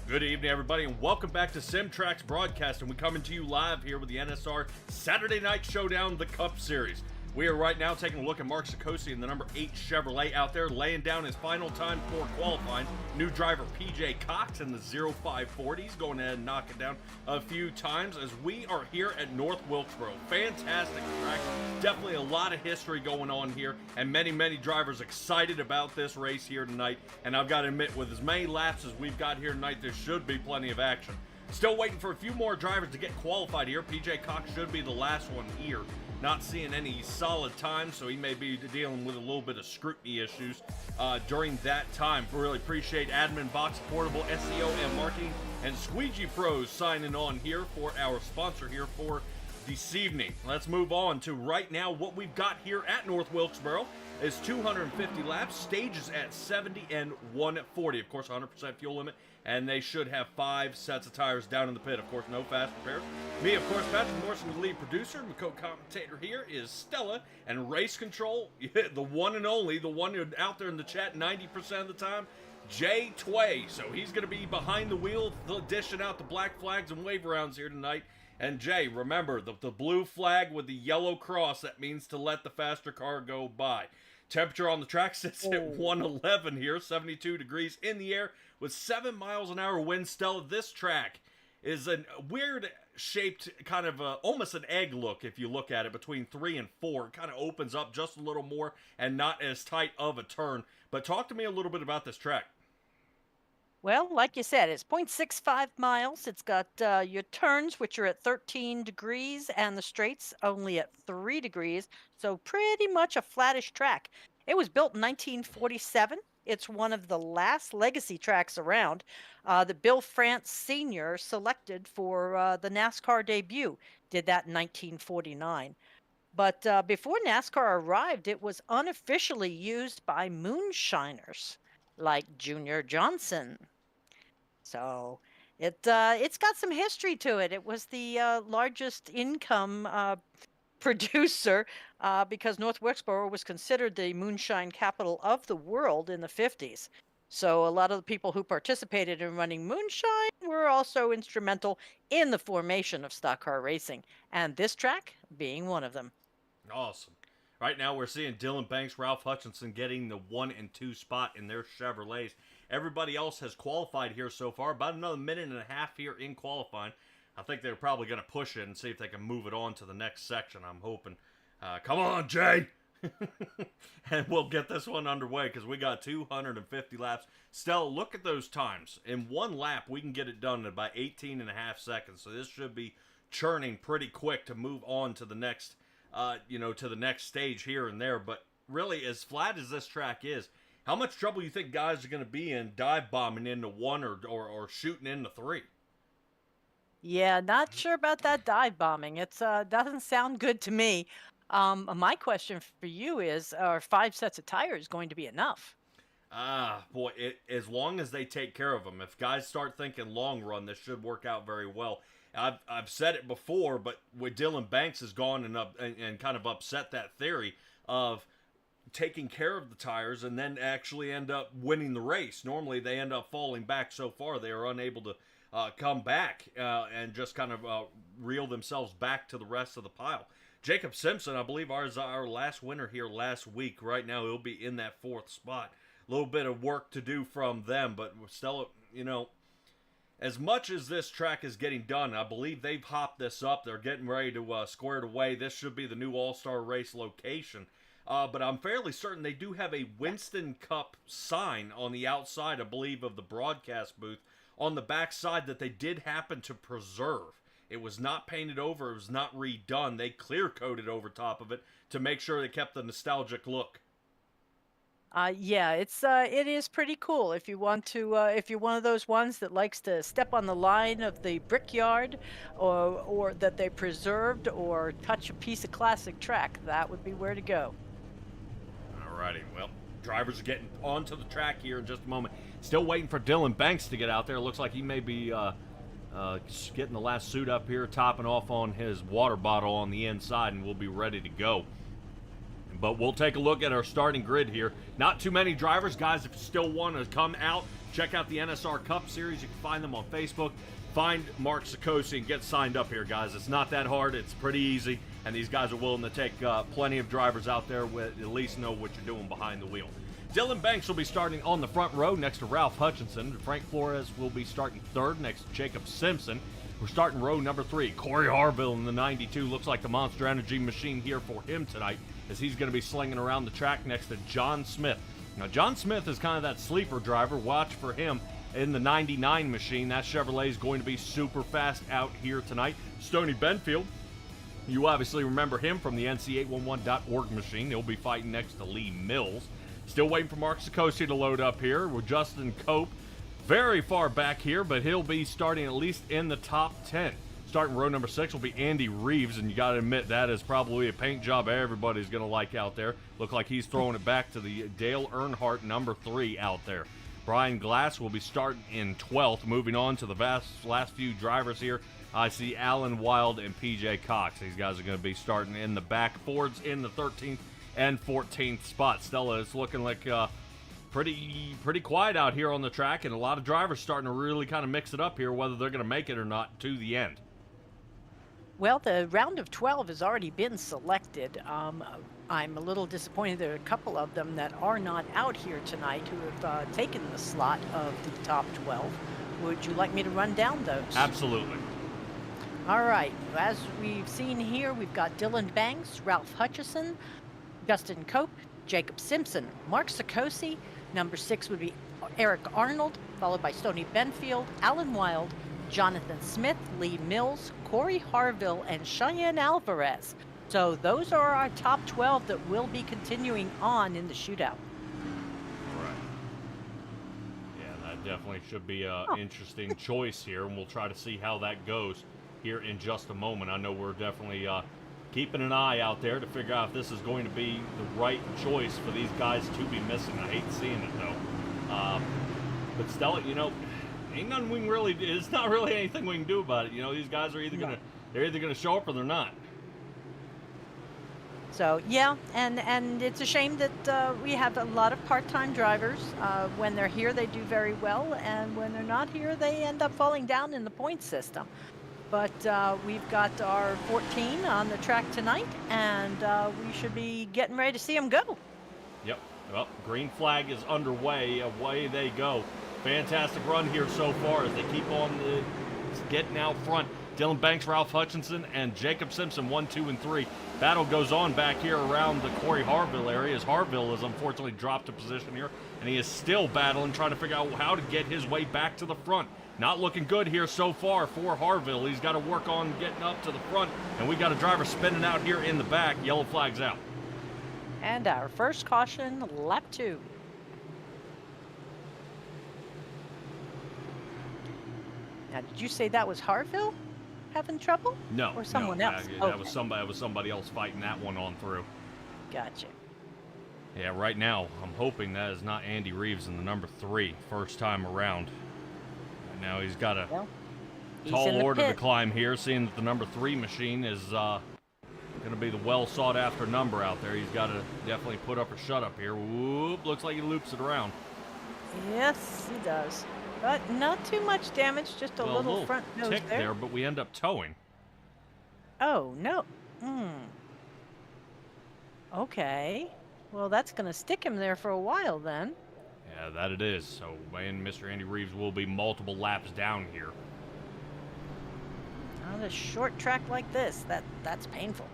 Good evening, everybody, and welcome back to SimTrack's broadcast. And we're coming to you live here with the NSR Saturday Night Showdown, the Cup Series. We are right now taking a look at Mark Sikosi in the number 8 Chevrolet out there, laying down his final time for qualifying. New driver PJ Cox in the 0540. He's going ahead and knocking down a few times as we are here at North Wilkesboro. Fantastic track. Definitely a lot of history going on here, and many drivers excited about this race here tonight. And I've got to admit, with as many laps as we've got here tonight, there should be plenty of action. Still waiting for a few more drivers to get qualified here. PJ Cox should be the last one here. Not seeing any solid time, so he may be dealing with a little bit of scrutiny issues during that time. Really appreciate Admin Box Portable SEO and Marketing and Squeegee Pros signing on here for our sponsor here for this evening. Let's move on to right now. What we've got here at North Wilkesboro is 250 laps, stages at 70 and 140. Of course, 100% fuel limit, and they should have 5 sets of tires down in the pit. Of course, no fast repairs. Me, of course, Patrick Morrison, the lead producer. My co-commentator here is Stella, and race control, the one and only, the one who's out there in the chat 90% of the time, Jay Tway. So he's going to be behind the wheel, dishing out the black flags and wave rounds here tonight. And Jay, remember, the blue flag with the yellow cross, that means to let the faster car go by. Temperature on the track sits at 111 here, 72 degrees in the air with 7 miles an hour wind. Stella, this track is a weird shaped kind of almost an egg look if you look at it between 3 and 4. It kind of opens up just a little more and not as tight of a turn. But talk to me a little bit about this track. Well, like you said, it's 0.65 miles. It's got your turns, which are at 13 degrees, and the straights only at 3 degrees. So pretty much a flattish track. It was built in 1947. It's one of the last legacy tracks around that Bill France Sr. selected for the NASCAR debut. Did that in 1949. But before NASCAR arrived, it was unofficially used by moonshiners like Junior Johnson. So it's got some history to it. It was the largest income producer because North Wilkesboro was considered the moonshine capital of the world in the 50s. So a lot of the people who participated in running moonshine were also instrumental in the formation of stock car racing, and this track being one of them. Awesome. Right now we're seeing Dylan Banks, Ralph Hutchinson getting the 1 and 2 spot in their Chevrolets. Everybody else has qualified here so far. About another minute and a half here in qualifying. I think they're probably going to push it and see if they can move it on to the next section, I'm hoping. Come on, Jay! And we'll get this one underway because we got 250 laps. Stella, look at those times. In one lap, we can get it done in about 18 and a half seconds. So this should be churning pretty quick to move on to the next to the next stage here and there. But really, as flat as this track is, how much trouble you think guys are going to be in dive bombing into 1 or shooting into 3? Yeah, not sure about that dive bombing. It doesn't sound good to me. My question for you is, are 5 sets of tires going to be enough? Boy, as long as they take care of them. If guys start thinking long run, this should work out very well. I've said it before, but with Dylan Banks has gone and kind of upset that theory of taking care of the tires and then actually end up winning the race. Normally, they end up falling back so far they are unable to come back and just kind of reel themselves back to the rest of the pile. Jacob Simpson, I believe, our last winner here last week. Right now, he'll be in that 4th spot. A little bit of work to do from them, but still, as much as this track is getting done, I believe they've hopped this up. They're getting ready to square it away. This should be the new All-Star Race location. But I'm fairly certain they do have a Winston Cup sign on the outside, I believe, of the broadcast booth on the back side that they did happen to preserve. It was not painted over. It was not redone. They clear-coated over top of it to make sure they kept the nostalgic look. Yeah, it is pretty cool. If you want to, if you're one of those ones that likes to step on the line of the brickyard, or that they preserved, or touch a piece of classic track, that would be where to go. Alrighty, well, drivers are getting onto the track here in just a moment. Still waiting for Dylan Banks to get out there. It looks like he may be getting the last suit up here, topping off on his water bottle on the inside, and we'll be ready to go. But we'll take a look at our starting grid here. Not too many drivers. Guys, if you still want to come out, check out the NSR Cup Series. You can find them on Facebook. Find Mark Sikosi and get signed up here, guys. It's not that hard. It's pretty easy. And these guys are willing to take plenty of drivers out there with at least know what you're doing behind the wheel. Dylan Banks will be starting on the front row next to Ralph Hutchinson. Frank Flores will be starting third next to Jacob Simpson. We're starting row number 3. Corey Harville in the 92. Looks like the Monster Energy machine here for him tonight, as he's going to be slinging around the track next to John Smith. Now, John Smith is kind of that sleeper driver. Watch for him in the 99 machine. That Chevrolet is going to be super fast out here tonight. Stoney Benfield, you obviously remember him from the NC811.org machine. He'll be fighting next to Lee Mills. Still waiting for Mark Sikosi to load up here with Justin Cope. Very far back here, but he'll be starting at least in the top 10. Starting row number 6 will be Andy Reeves, and you got to admit that is probably a paint job everybody's going to like out there. Look like he's throwing it back to the Dale Earnhardt number 3 out there. Brian Glass will be starting in 12th. Moving on to the last few drivers here, I see Alan Wild and PJ Cox. These guys are going to be starting in the back. Ford's in the 13th and 14th spot. Stella, it's looking like pretty quiet out here on the track, and a lot of drivers starting to really kind of mix it up here, whether they're going to make it or not to the end. Well, the round of 12 has already been selected. I'm a little disappointed there are a couple of them that are not out here tonight who have taken the slot of the top 12. Would you like me to run down those? Absolutely. All right. As we've seen here, we've got Dylan Banks, Ralph Hutchison, Justin Cope, Jacob Simpson, Mark Sikosi. Number 6 would be Eric Arnold, followed by Stoney Benfield, Alan Wild, Jonathan Smith, Lee Mills, Corey Harville, and Cheyenne Alvarez. So those are our top 12 that will be continuing on in the shootout. Right. Yeah, that definitely should be an interesting choice here, and we'll try to see how that goes here in just a moment. I know we're definitely keeping an eye out there to figure out if this is going to be the right choice for these guys to be missing. I hate seeing it, though. But Stella, ain't nothing we can really do. It's not really anything we can do about it. These guys are either gonna show up or they're not. So yeah, and it's a shame that we have a lot of part-time drivers. When they're here, they do very well, and when they're not here, they end up falling down in the point system. But we've got our 14 on the track tonight, and we should be getting ready to see them go. Yep. Well, green flag is underway. Away they go. Fantastic run here so far as they keep on getting out front. Dylan Banks, Ralph Hutchinson, and Jacob Simpson, 1, 2, and 3. Battle goes on back here around the Corey Harville area, as Harville has unfortunately dropped a position here, and he is still battling, trying to figure out how to get his way back to the front. Not looking good here so far for Harville. He's got to work on getting up to the front, and we got a driver spinning out here in the back. Yellow flag's out. And our first caution, lap 2. Now, did you say that was Harville having trouble? No, or someone no, else? That was somebody else fighting that one on through. Gotcha. Yeah, right now I'm hoping that is not Andy Reeves in the number 3, first time around. Right now he's got a tall order to climb here, seeing that the number 3 machine is going to be the well sought after number out there. He's got to definitely put up or shut up here. Whoop, looks like he loops it around. Yes, he does. But not too much damage, just a little front nose tick there, but we end up towing. Oh, no. Okay. Well, that's going to stick him there for a while then. Yeah, that it is. So, and Mr. Andy Reeves will be multiple laps down here. On a short track like this, that's painful.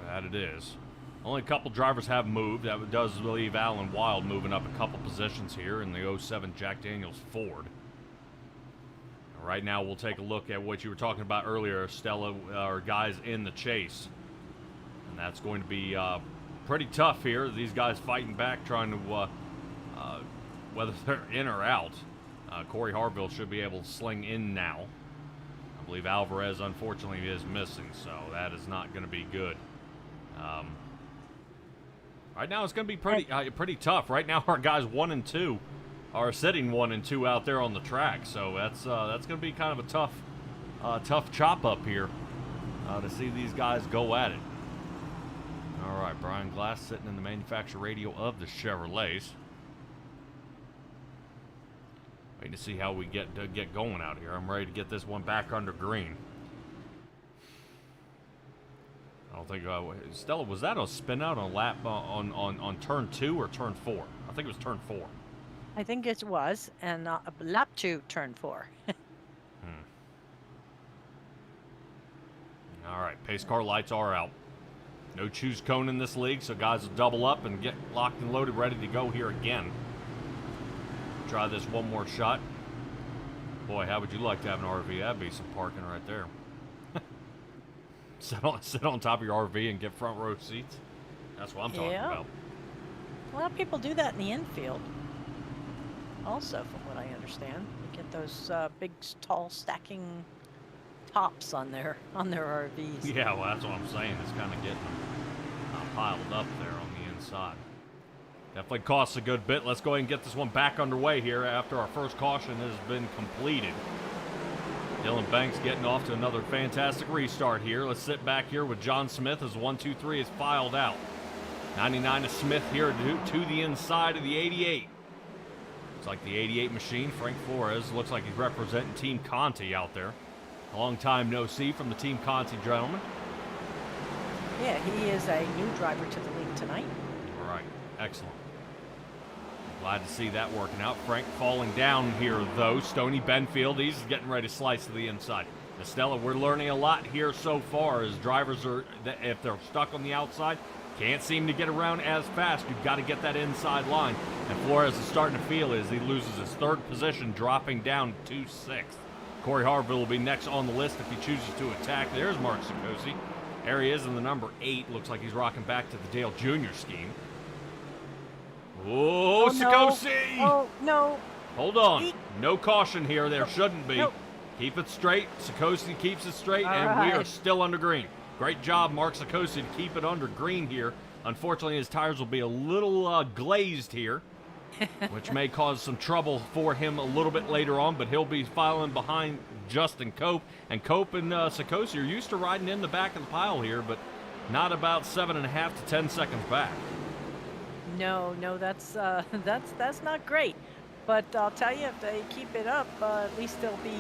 That it is. Only a couple drivers have moved. That does leave Alan Wild moving up a couple positions here in the 07 Jack Daniels Ford. Right now, we'll take a look at what you were talking about earlier, Stella, our guys in the chase. And that's going to be pretty tough here. These guys fighting back, trying to, whether they're in or out. Corey Harville should be able to sling in now. I believe Alvarez, unfortunately, is missing, so that is not going to be good. Right now, it's going to be pretty tough. Right now, our guys 1 and 2 are sitting 1 and 2 out there on the track, so that's going to be kind of a tough chop up here to see these guys go at it. All right, Brian Glass sitting in the manufacturer radio of the Chevrolets. Waiting to see how we get going out here. I'm ready to get this one back under green. I don't think Stella, was that a spin out on lap on turn 2 or turn 4? I think it was turn 4. I think it was, and lap 2, turn 4. All right, pace car lights are out. No choose cone in this league, so guys will double up and get locked and loaded, ready to go here again. Try this one more shot. Boy, how would you like to have an RV? That'd be some parking right there. sit on top of your RV and get front row seats. That's what I'm talking about. A lot of people do that in the infield. Also, from what I understand, they get those big, tall, stacking tops on their RVs. Yeah, well, that's what I'm saying. It's kind of getting them piled up there on the inside. Definitely costs a good bit. Let's go ahead and get this one back underway here after our first caution has been completed. Dylan Banks getting off to another fantastic restart here. Let's sit back here with John Smith as 1-2-3 is filed out. 99 to Smith here to the inside of the 88. Looks like the 88 machine. Frank Flores looks like he's representing Team Conti out there. A long time no see from the Team Conti gentleman. Yeah, he is a new driver to the league tonight. All right, excellent. Glad to see that working out. Frank falling down here, though. Stoney Benfield, he's getting ready to slice to the inside. Estella, we're learning a lot here so far as drivers are, if they're stuck on the outside, can't seem to get around as fast. You've got to get that inside line. And Flores is starting to feel as he loses his 3rd position, dropping down to 6th. Corey Harville will be next on the list if he chooses to attack. There's Mark Sikosi. There he is in the number 8. Looks like he's rocking back to the Dale Jr. scheme. Oh, Sikosi! No. Oh, no. Hold on. No caution here. There shouldn't be. Nope. Keep it straight. Sikosi keeps it straight, All and right. we are still under green. Great job, Mark Sikosi, to keep it under green here. Unfortunately, his tires will be a little glazed here, which may cause some trouble for him a little bit later on, but he'll be filing behind Justin Cope. And Cope and Sikosi are used to riding in the back of the pile here, but not about 7.5 to 10 seconds back. No, that's not great. But I'll tell you, if they keep it up, at least they'll be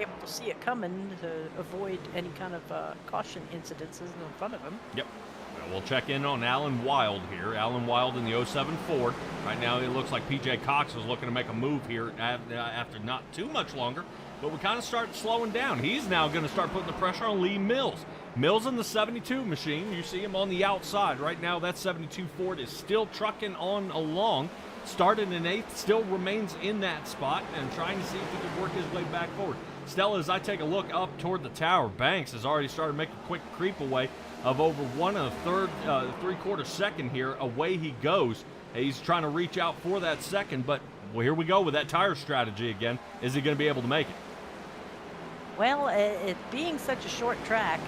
able to see it coming to avoid any kind of caution incidences in front of them. Yep. Well, we'll check in on Alan Wild here. Alan Wild in the 07 Ford. Right now it looks like PJ Cox was looking to make a move here after not too much longer. But we kind of started slowing down. He's now going to start putting the pressure on Lee Mills. Mills in the 72 machine. You see him on the outside. Right now that 72 Ford is still trucking on along. Started in 8th, still remains in that spot and trying to see if he can work his way back forward. Stella, as I take a look up toward the tower, Banks has already started making a quick creep away of over 1 3/4 second here. Away he goes. He's trying to reach out for that second, but well, here we go with that tire strategy again. Is he going to be able to make it? Well, it being such a short track,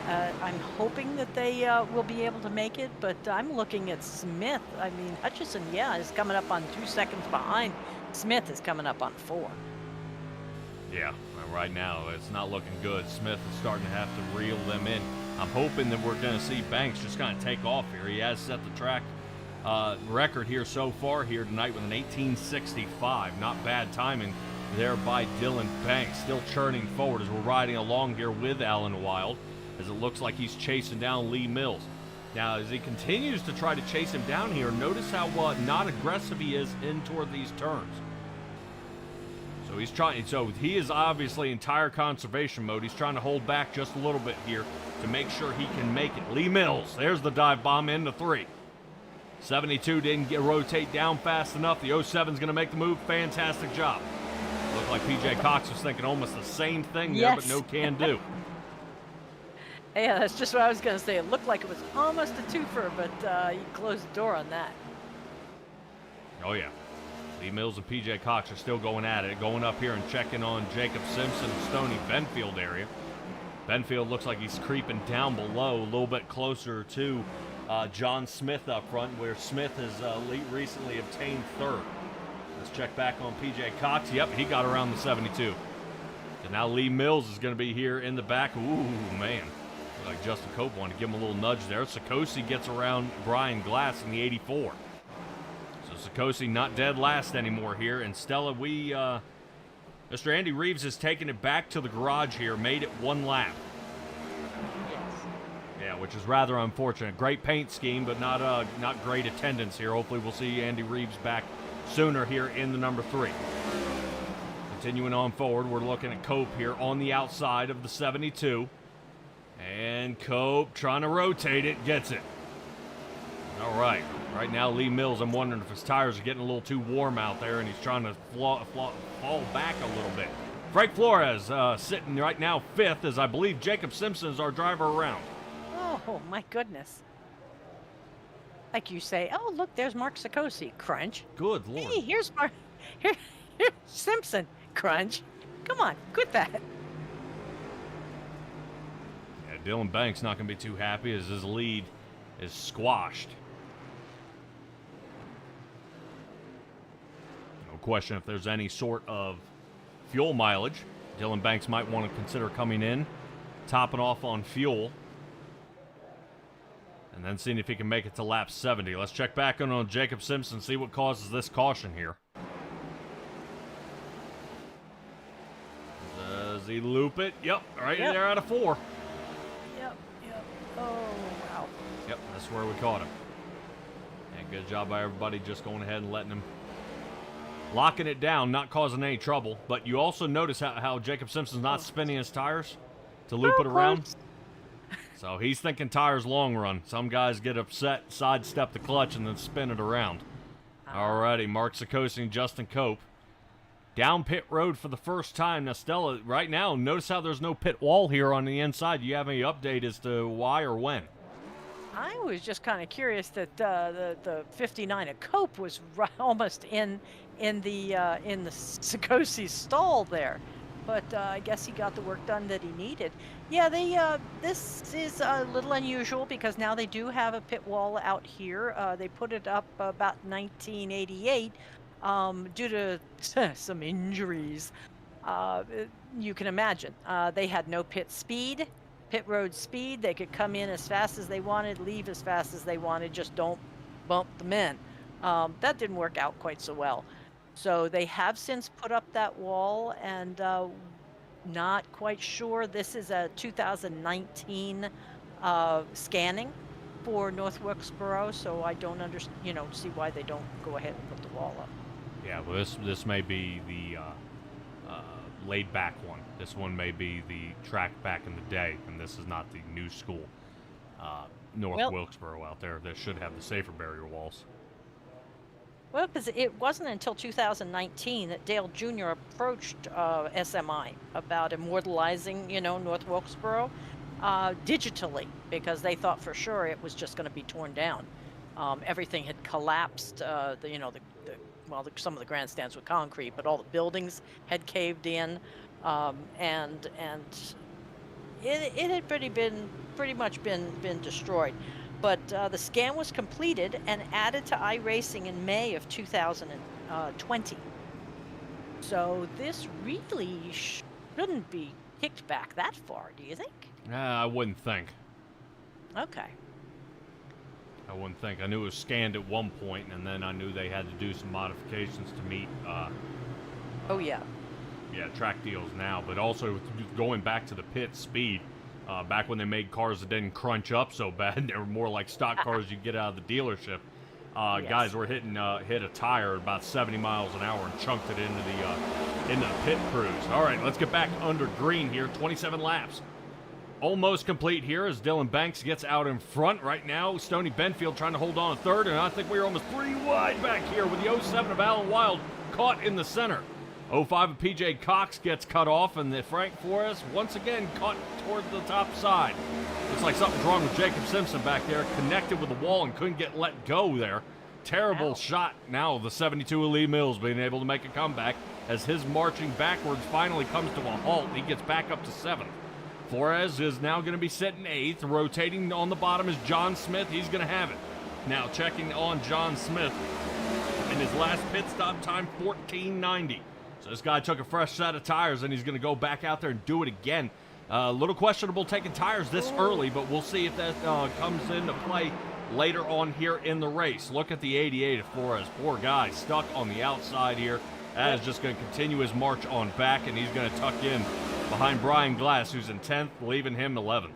I'm hoping that they will be able to make it, but I'm looking at Smith. I mean, Hutchison, is coming up on 2 seconds behind. Smith is coming up on 4. Yeah, right now it's not looking good. Smith is starting to have to reel them in. I'm hoping that we're going to see Banks just kind of take off here. He has set the track record here so far here tonight with an 18:65. Not bad timing there by Dylan Banks, still churning forward as we're riding along here with Alan Wild, as it looks like he's chasing down Lee Mills. Now, as he continues to try to chase him down here, notice how not aggressive he is in toward these turns. So he's trying. So he is obviously in tire conservation mode. He's trying to hold back just a little bit here to make sure he can make it. Lee Mills, there's the dive bomb into 3. 72 didn't rotate down fast enough. The 07's going to make the move. Fantastic job. Looked like PJ Cox was thinking almost the same thing there, but no can do. Yeah, that's just what I was going to say. It looked like it was almost a twofer, but you closed the door on that. Oh, yeah. Lee Mills and PJ Cox are still going at it, going up here and checking on Jacob Simpson and Stoney Benfield area. Benfield looks like he's creeping down below, a little bit closer to John Smith up front, where Smith has recently obtained 3rd. Let's check back on PJ Cox. Yep, he got around the 72. And now Lee Mills is going to be here in the back. Ooh, man. Like Justin Cope wanted to give him a little nudge there. Sikosi gets around Brian Glass in the 84. So Sikosi not dead last anymore here. And Stella, Mr. Andy Reeves has taken it back to the garage here, made it one lap. Yes. Yeah, which is rather unfortunate. Great paint scheme, but not great attendance here. Hopefully we'll see Andy Reeves back sooner here in the number 3. Continuing on forward, we're looking at Cope here on the outside of the 72. And Cope trying to rotate it, gets it. All right. Right now, Lee Mills, I'm wondering if his tires are getting a little too warm out there, and he's trying to fall back a little bit. Frank Flores sitting right now 5th, as I believe Jacob Simpson is our driver around. Oh, my goodness. Like you say, oh, look, there's Mark Sikosi, crunch. Good Lord. Hey, here's Simpson, crunch. Come on, quit that. Yeah, Dylan Banks not going to be too happy as his lead is squashed. No question if there's any sort of fuel mileage, Dylan Banks might want to consider coming in, topping off on fuel, and then seeing if he can make it to lap 70. Let's check back on Jacob Simpson, see what causes this caution here. Does he loop it? Yep, right there out of 4. Yep. Oh, wow. Yep, that's where we caught him. And good job by everybody just going ahead and letting him, locking it down, not causing any trouble. But you also notice how Jacob Simpson's not spinning his tires to loop it around. So he's thinking tires long run. Some guys get upset, sidestep the clutch, and then spin it around. Alrighty, Mark Sikosi and Justin Cope. Down pit road for the first time. Now, Stella, right now, notice how there's no pit wall here on the inside. Do you have any update as to why or when? I was just kind of curious that the 59 at Cope was almost in the Sikosi stall there, but I guess he got the work done that he needed. Yeah, this is a little unusual because now they do have a pit wall out here. They put it up about 1988 due to some injuries. You can imagine they had no pit road speed. They could come in as fast as they wanted, leave as fast as they wanted, just don't bump the men. That didn't work out quite so well. So they have since put up that wall, and not quite sure. This is a 2019 scanning for North Wilkesboro, so I don't see why they don't go ahead and put the wall up. Yeah, well, this may be the laid back one. This one may be the track back in the day, and this is not the new school North Wilkesboro out there that should have the safer barrier walls. Well, because it wasn't until 2019 that Dale Jr. approached SMI about immortalizing, North Wilkesboro digitally, because they thought for sure it was just going to be torn down. Everything had collapsed. Some of the grandstands were concrete, but all the buildings had caved in, and it had pretty much been destroyed. But the scan was completed and added to iRacing in May of 2020. So this really shouldn't be kicked back that far, do you think? I wouldn't think. Okay. I wouldn't think. I knew it was scanned at one point, and then I knew they had to do some modifications to meet Oh, yeah. Yeah, track deals now, but also going back to the pit speed, back when they made cars that didn't crunch up so bad, they were more like stock cars you get out of the dealership. Yes. Guys were hit a tire at about 70 miles an hour and chunked it into the pit cruise. All right, let's get back under green here. 27 laps. Almost complete here as Dylan Banks gets out in front right now. Stoney Benfield trying to hold on third, and I think we were almost 3 wide back here with the 07 of Alan Wild caught in the center. 05 of PJ Cox gets cut off, and the Frank Flores once again caught toward the top side. Looks like something's wrong with Jacob Simpson back there, connected with the wall and couldn't get let go there. Terrible shot now. The 72 of Lee Mills being able to make a comeback as his marching backwards finally comes to a halt. He gets back up to 7th. Flores is now going to be sitting 8th. Rotating on the bottom is John Smith. He's going to have it. Now checking on John Smith. In his last pit stop time, 14:90. So this guy took a fresh set of tires, and he's going to go back out there and do it again. A little questionable taking tires this early, but we'll see if that comes into play later on here in the race. Look at the 88 of Flores. Poor guy stuck on the outside here. That is just going to continue his march on back, and he's going to tuck in behind Brian Glass, who's in 10th, leaving him 11th.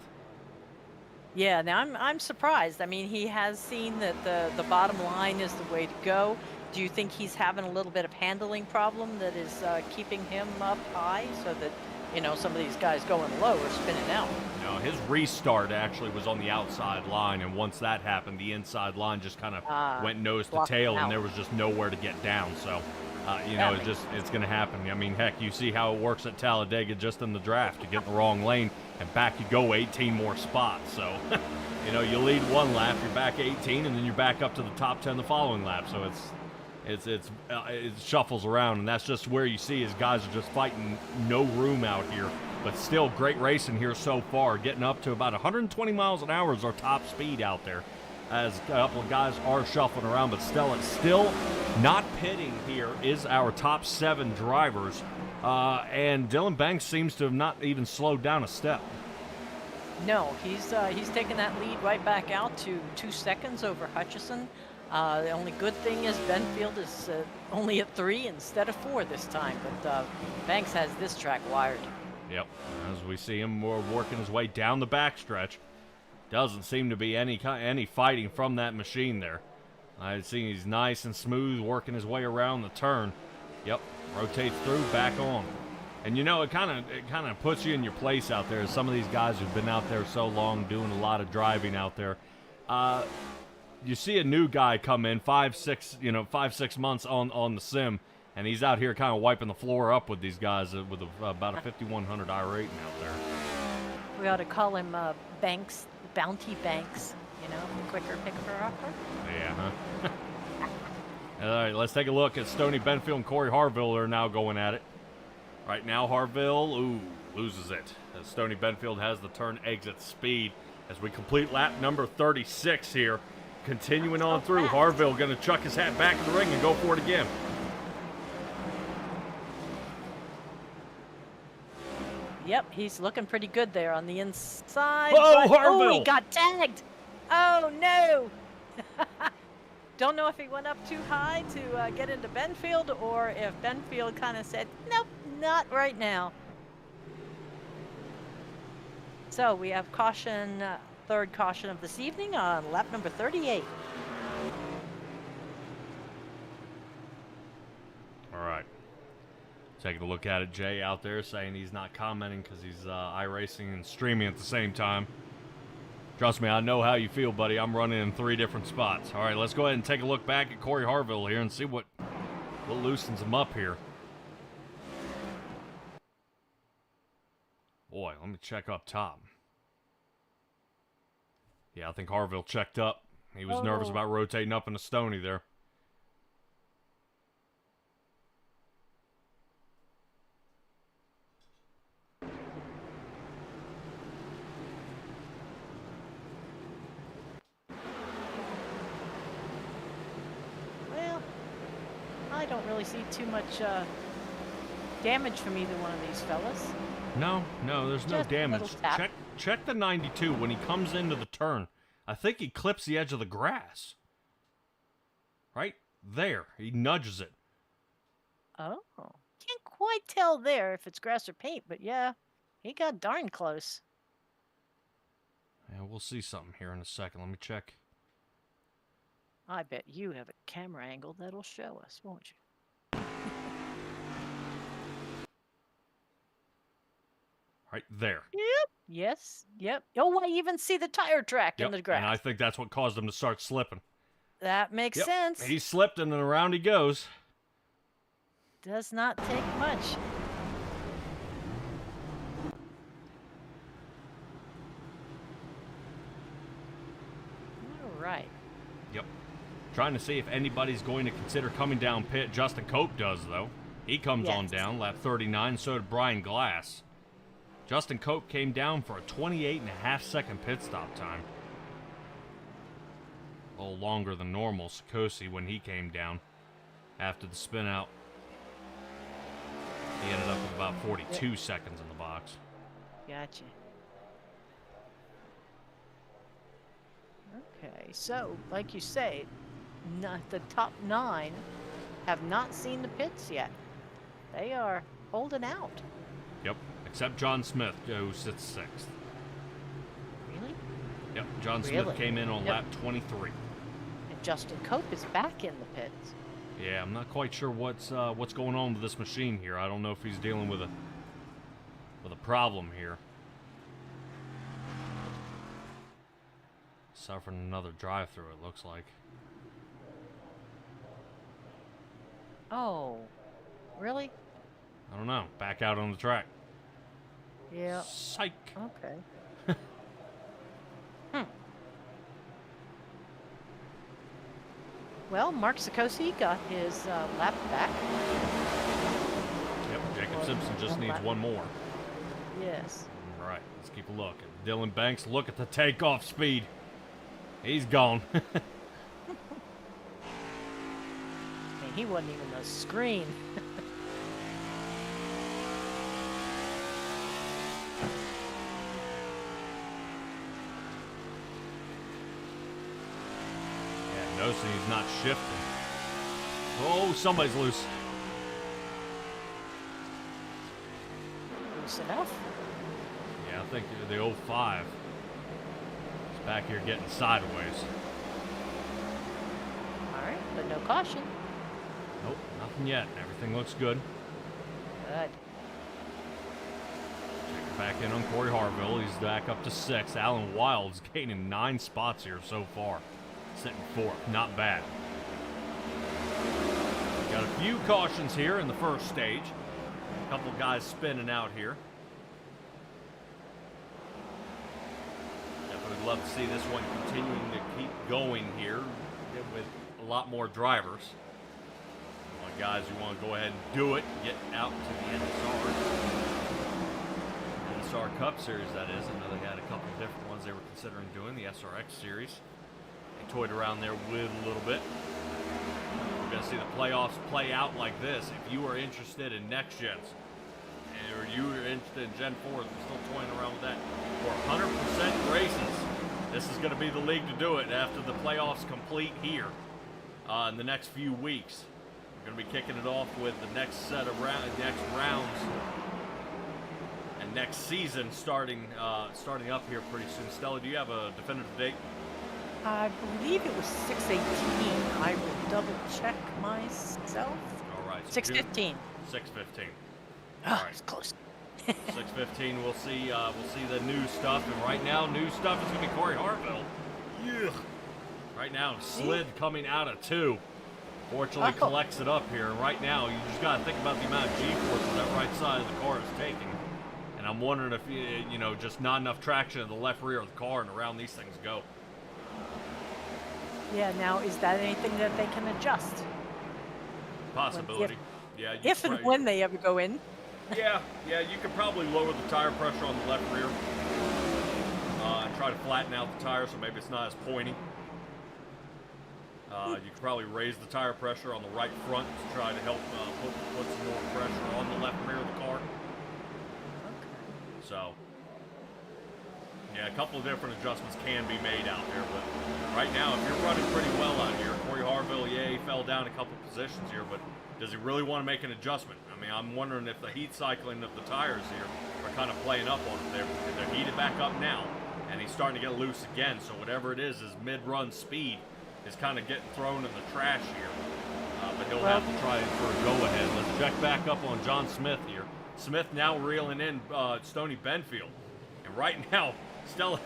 Yeah, now I'm surprised. I mean, he has seen that the bottom line is the way to go. Do you think he's having a little bit of handling problem that is keeping him up high so that, you know, some of these guys going low are spinning out? No, his restart actually was on the outside line, and once that happened, the inside line just kind of went nose to tail, and there was just nowhere to get down. So, you know, it's going to happen. I mean, heck, you see how it works at Talladega just in the draft. You get in the wrong lane, and back you go 18 more spots. So, you know, you lead one lap, you're back 18, and then you're back up to the top 10 the following lap. So it shuffles around, and that's just where you see his guys are just fighting no room out here. But still, great racing here so far, getting up to about 120 miles an hour is our top speed out there, as a couple of guys are shuffling around. But still not pitting here is our top 7 drivers, and Dylan Banks seems to have not even slowed down a step. No, he's taken that lead right back out to 2 seconds over Hutchison. The only good thing is Benfield is only at 3 instead of 4 this time, but Banks has this track wired. Yep, as we see him working his way down the backstretch. Doesn't seem to be any fighting from that machine there. I see he's nice and smooth working his way around the turn. Yep, rotates through, back on. And you know, it kind of puts you in your place out there. Some of these guys who've been out there so long doing a lot of driving out there. You see a new guy come in 5-6 months on the sim, and he's out here kind of wiping the floor up with these guys with about a 5,100 I rating out there. We ought to call him Banks, Bounty Banks, you know, the quicker picker-upper. Yeah, huh? All right, let's take a look at Stoney Benfield and Corey Harville are now going at it. Right now, Harville, loses it. As Stoney Benfield has the turn exit speed as we complete lap number 36 here. Continuing on through, Harville going to chuck his hat back in the ring and go for it again. Yep, he's looking pretty good there on the inside. Oh, Harville! Oh, he got tagged! Oh, no! Don't know if he went up too high to get into Benfield, or if Benfield kind of said, nope, not right now. So we have caution, third caution of this evening on lap number 38. All right. Taking a look at it, Jay out there saying he's not commenting because he's iRacing and streaming at the same time. Trust me, I know how you feel, buddy. I'm running in 3 different spots. All right, let's go ahead and take a look back at Corey Harville here and see what loosens him up here. Boy, let me check up top. Yeah, I think Harville checked up. He was nervous about rotating up into Stoney there. Well, I don't really see too much damage from either one of these fellas. No, there's no damage. Check the 92 when he comes into the turn. I think he clips the edge of the grass. Right there. He nudges it. Oh. Can't quite tell there if it's grass or paint, but yeah, he got darn close. Yeah, we'll see something here in a second. Let me check. I bet you have a camera angle that'll show us, won't you? Right there. Yep. Yes. Yep. Oh, I even see the tire track in the grass. And I think that's what caused him to start slipping. That makes sense. He slipped and then around he goes. Does not take much. All right. Yep. Trying to see if anybody's going to consider coming down pit. Justin Cope does, though. He comes on down, lap 39. So did Brian Glass. Justin Cope came down for a 28.5-second pit stop time. A little longer than normal. Sikosi, when he came down after the spin out, he ended up with about 42 seconds in the box. Gotcha. Okay, so like you say, the top 9 have not seen the pits yet. They are holding out. Yep, except John Smith, who sits 6th. Really? Yep, John Smith came in on lap 23. And Justin Cope is back in the pits. Yeah, I'm not quite sure what's going on with this machine here. I don't know if he's dealing with a problem here. Suffering another drive-through, it looks like. Oh, really? I don't know. Back out on the track. Yeah. Psych. Okay. Well, Mark Sikosi got his lap back. Yep, Jacob Simpson just needs one more. Yes. All right, let's keep a look. Dylan Banks, look at the takeoff speed. He's gone. I mean, he wasn't even a screen. Yeah, noticing he's not shifting. Oh, somebody's loose. Loose enough. Yeah, I think the 05 is back here getting sideways. All right, but no caution. Nope, nothing yet. Everything looks good. Good. Check back in on Corey Harville. He's back up to 6. Alan Wild's gaining 9 spots here so far. Sitting 4th. Not bad. Got a few cautions here in the first stage. A couple guys spinning out here. Definitely love to see this one continuing to keep going here with a lot more drivers. Guys who want to go ahead and do it, get out to the NSR Cup Series, that is. I know they had a couple of different ones they were considering doing, the SRX Series. They toyed around there with a little bit. We're going to see the playoffs play out like this. If you are interested in next gens, or you are interested in Gen 4s, we're still toying around with that, for 100% races, this is going to be the league to do it after the playoffs complete here in the next few weeks. We're going to be kicking it off with the next set of next rounds and next season starting up here pretty soon. Stella, do you have a definitive date? I believe it was 6/18. I will double check myself. All right. So 6/15. 6/15. All right, it's close. 6/15. We'll see the new stuff, and right now, new stuff is going to be Corey Harville. Yeah. Right now, Slid coming out of 2. Fortunately, collects it up here. And right now, you just got to think about the amount of G-force that right side of the car is taking. And I'm wondering if, just not enough traction in the left rear of the car and around these things go. Yeah, now, is that anything that they can adjust? Possibility. If and when they ever go in. Yeah, you could probably lower the tire pressure on the left rear. And try to flatten out the tire so maybe it's not as pointy. You could probably raise the tire pressure on the right front to try to help put some more pressure on the left rear of the car. Okay. So, yeah, a couple of different adjustments can be made out there, but right now, if you're running pretty well out here, Corey Harville, he fell down a couple positions here, but does he really want to make an adjustment? I mean, I'm wondering if the heat cycling of the tires here are kind of playing up on him. They're heated back up now, and he's starting to get loose again, so whatever it is, his mid-run speed is kind of getting thrown in the trash here. But he'll have to try for a go-ahead. Let's check back up on John Smith here. Smith now reeling in Stoney Benfield. And right now, Stella,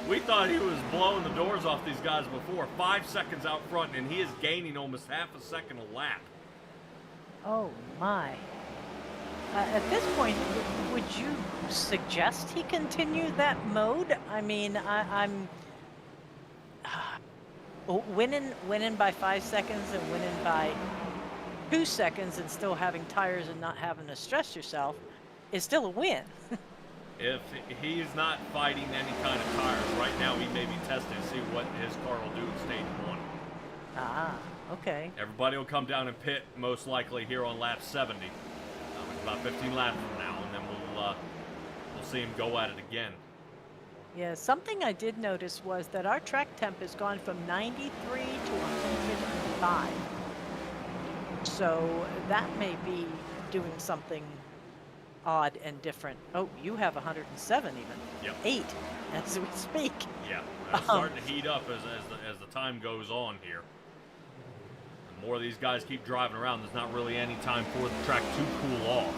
we thought he was blowing the doors off these guys before. 5 seconds out front, and he is gaining almost half a second a lap. Oh, my. At this point, would you suggest he continue that mode? I mean, I'm... winning by 5 seconds and winning by 2 seconds and still having tires and not having to stress yourself is still a win. If he's not fighting any kind of tires right now, he may be testing to see what his car will do in stage 1. Ah, okay. Everybody will come down and pit most likely here on lap 70. About 15 laps from now, and then we'll see him go at it again. Yeah, something I did notice was that our track temp has gone from 93 to 105. So that may be doing something odd and different. Oh, you have 107 even. Yep. 8 as we speak. Yeah, it's starting to heat up as the time goes on here. The more these guys keep driving around, there's not really any time for the track to cool off.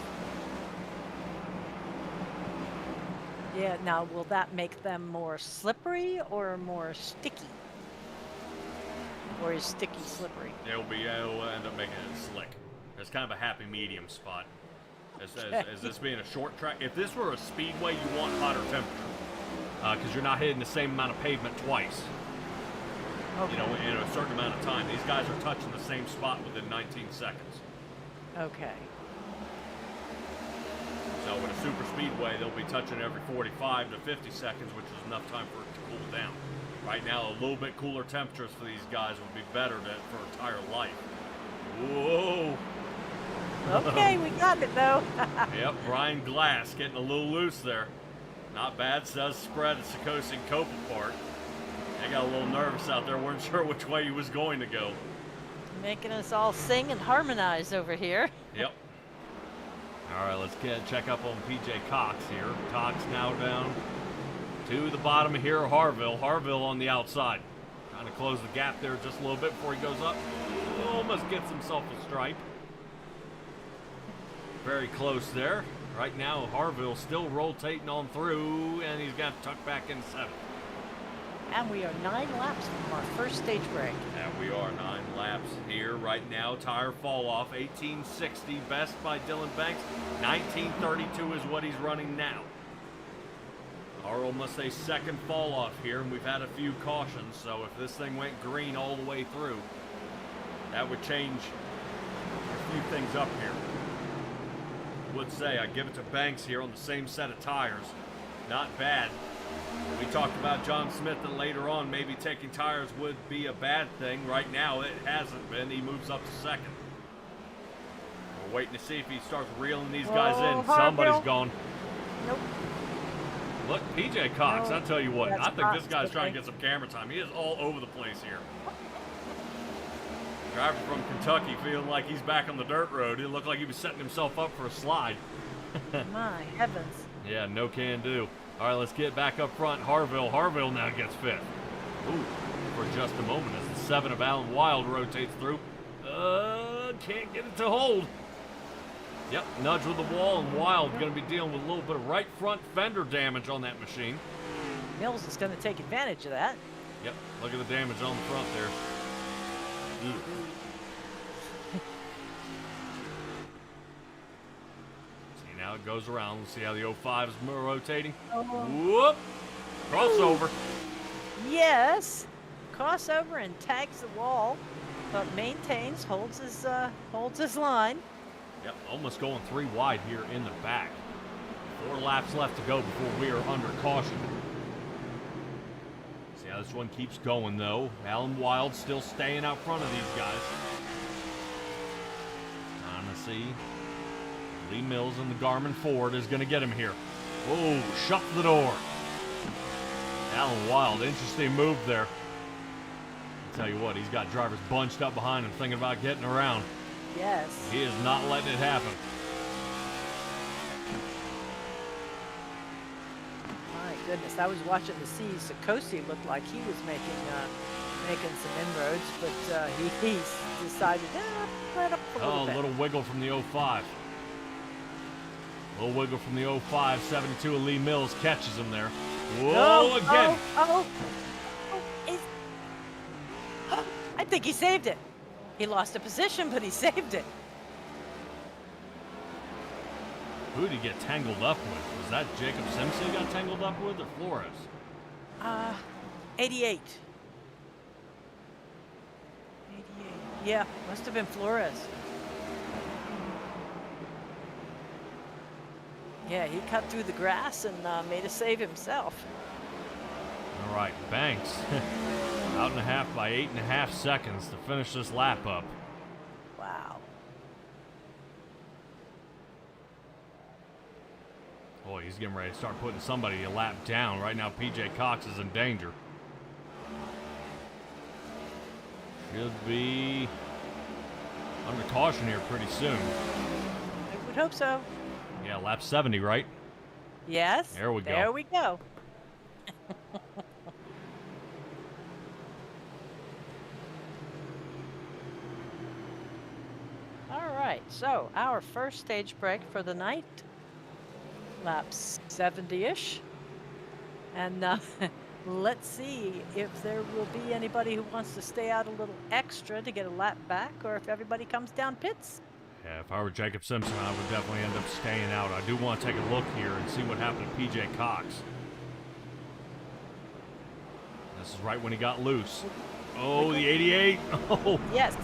Yeah, now will that make them more slippery or more sticky? Or is sticky slippery? It'll end up making it slick. It's kind of a happy medium spot. As this being a short track, if this were a speedway, you want hotter temperature. Because you're not hitting the same amount of pavement twice. Okay. You know, in a certain amount of time. These guys are touching the same spot within 19 seconds. Okay. So with a super speedway, they'll be touching every 45 to 50 seconds, which is enough time for it to cool down. Right now, a little bit cooler temperatures for these guys would be better for tire life. Whoa! Okay, we got it though. Yep, Brian Glass getting a little loose there. Not bad, says spread Sikosi and Cope apart. They got a little nervous out there, weren't sure which way he was going to go. Making us all sing and harmonize over here. Yep. All right, let's check up on PJ Cox here. Cox now down to the bottom here, Harville. Harville on the outside. Trying to close the gap there just a little bit before he goes up. Almost gets himself a stripe. Very close there. Right now, Harville still rotating on through, and he's got to tuck back in 7th. And we are 9 laps from our first stage break. And we are 9 laps here right now. Tire fall off, 1860 best by Dylan Banks. 1932 is what he's running now. Our almost a second fall off here, and we've had a few cautions, so if this thing went green all the way through, that would change a few things up here. Would say I give it to Banks here on the same set of tires. Not bad. We talked about John Smith that later on maybe taking tires would be a bad thing. Right now it hasn't been. He moves up to 2nd. We're waiting to see if he starts reeling these guys in. Harville. Somebody's gone. Nope. Look, PJ Cox, No, I'll tell you what, I think Cox, this guy's trying okay. to get some camera time. He is all over the place here. Driver from Kentucky feeling like he's back on the dirt road. It looked like he was setting himself up for a slide. My heavens. Yeah, no can do. All right, let's get back up front. Harville. Harville now gets 5th. Ooh, for just a moment as the 7 of Alan Wild rotates through. Can't get it to hold. Yep, nudge with the wall, and Wild going to be dealing with a little bit of right front fender damage on that machine. Mills is going to take advantage of that. Yep, look at the damage on the front there. Ew. See, now it goes around. Let's see how the 05 is rotating. Whoop! Crossover. Yes. Crossover and tags the wall, but maintains, holds his line. Yep, almost going 3 wide here in the back. 4 laps left to go before we are under caution. See how this one keeps going, though. Alan Wild still staying out front of these guys. Time to see. Lee Mills and the Garmin Ford is going to get him here. Oh, shut the door. Alan Wild, interesting move there. I'll tell you what, he's got drivers bunched up behind him thinking about getting around. Yes. He is not letting it happen. My goodness, I was watching to see Sikosi looked like he was making some inroads, but he decided, let up a little bit. A little wiggle from the 05. Little wiggle from the 05. 72 of Lee Mills catches him there. Whoa, again. I think he saved it. He lost a position, but he saved it. Who did he get tangled up with? Was that Jacob Simpson he got tangled up with, or Flores? 88. 88. Yeah, must have been Flores. Yeah, he cut through the grass and made a save himself. All right, Banks. Out and a half by 8.5 seconds to finish this lap up. Wow. Boy, he's getting ready to start putting somebody a lap down. Right now, PJ Cox is in danger. Should be under caution here pretty soon. I would hope so. Yeah, lap 70, right? Yes. There we go. There we go. All right, so our first stage break for the night, lap 70-ish. And let's see if there will be anybody who wants to stay out a little extra to get a lap back, or if everybody comes down pits. Yeah, if I were Jacob Simpson, I would definitely end up staying out. I do want to take a look here and see what happened to PJ Cox. This is right when he got loose. Oh, the 88. Oh. Yes,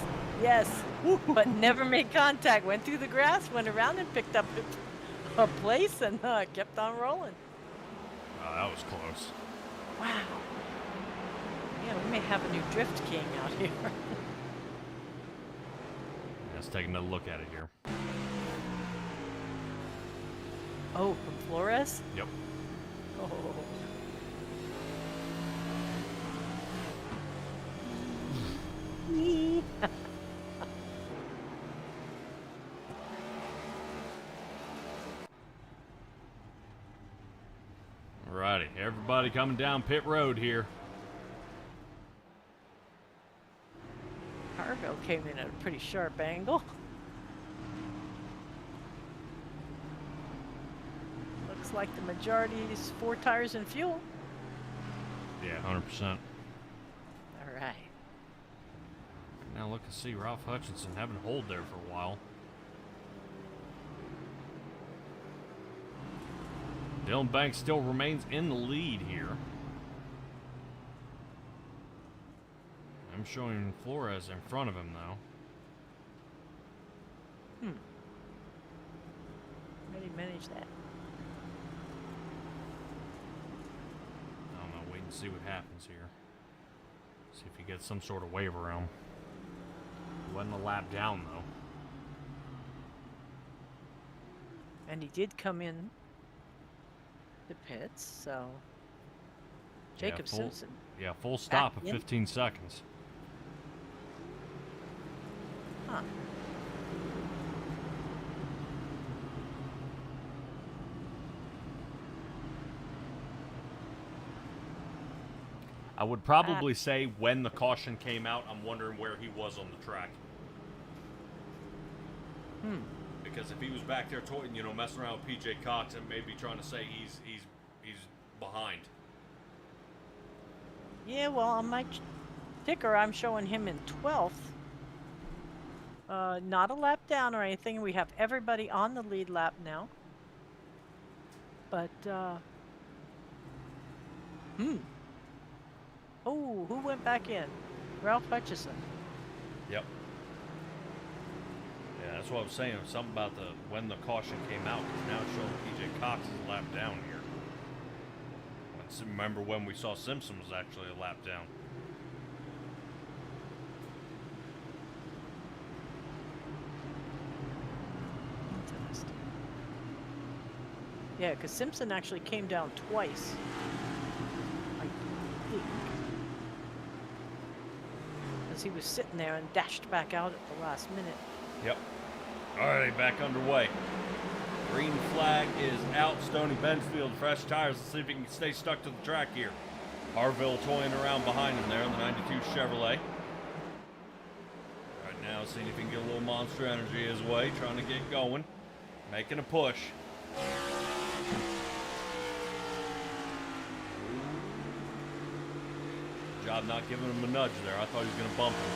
yes. But never made contact. Went through the grass, went around and picked up a place and kept on rolling. Oh, that was close. Wow. Yeah, we may have a new drift king out here. Let's take another look at it here. Oh, from Flores? Yep. Oh. Alrighty, everybody coming down pit road here. Harville came in at a pretty sharp angle. Looks like the majority is 4 tires and fuel. Yeah, 100%. All right. Now look and see Ralph Hutchinson having a hold there for a while. Dylan Banks still remains in the lead here. I'm showing Flores in front of him, though. How did he manage that? I don't know. Wait and see what happens here. See if he gets some sort of wave around. He wasn't a lap down, though. And he did come in the pits, so Jacob Simpson. Yeah, full stop of in. 15 seconds. Huh. I would probably say when the caution came out, I'm wondering where he was on the track. Because if he was back there, messing around with PJ Cox and maybe trying to say he's behind. Yeah, well, on my ticker, I'm showing him in 12th. Not a lap down or anything. We have everybody on the lead lap now. But, Oh, who went back in? Ralph Hutchison. Yep. Yeah, that's what I was saying. Something about when the caution came out, because now it's showing PJ Cox is a lap down here. Remember when we saw Simpson was actually a lap down. Interesting. Yeah, because Simpson actually came down twice. I think. Because he was sitting there and dashed back out at the last minute. Yep. Alrighty, back underway. Green flag is out. Stoney Benfield, fresh tires. Let's see if he can stay stuck to the track here. Harville toying around behind him there in the 92 Chevrolet. Right now, seeing if he can get a little Monster Energy his way, trying to get going, making a push. Job not giving him a nudge there. I thought he was going to bump him.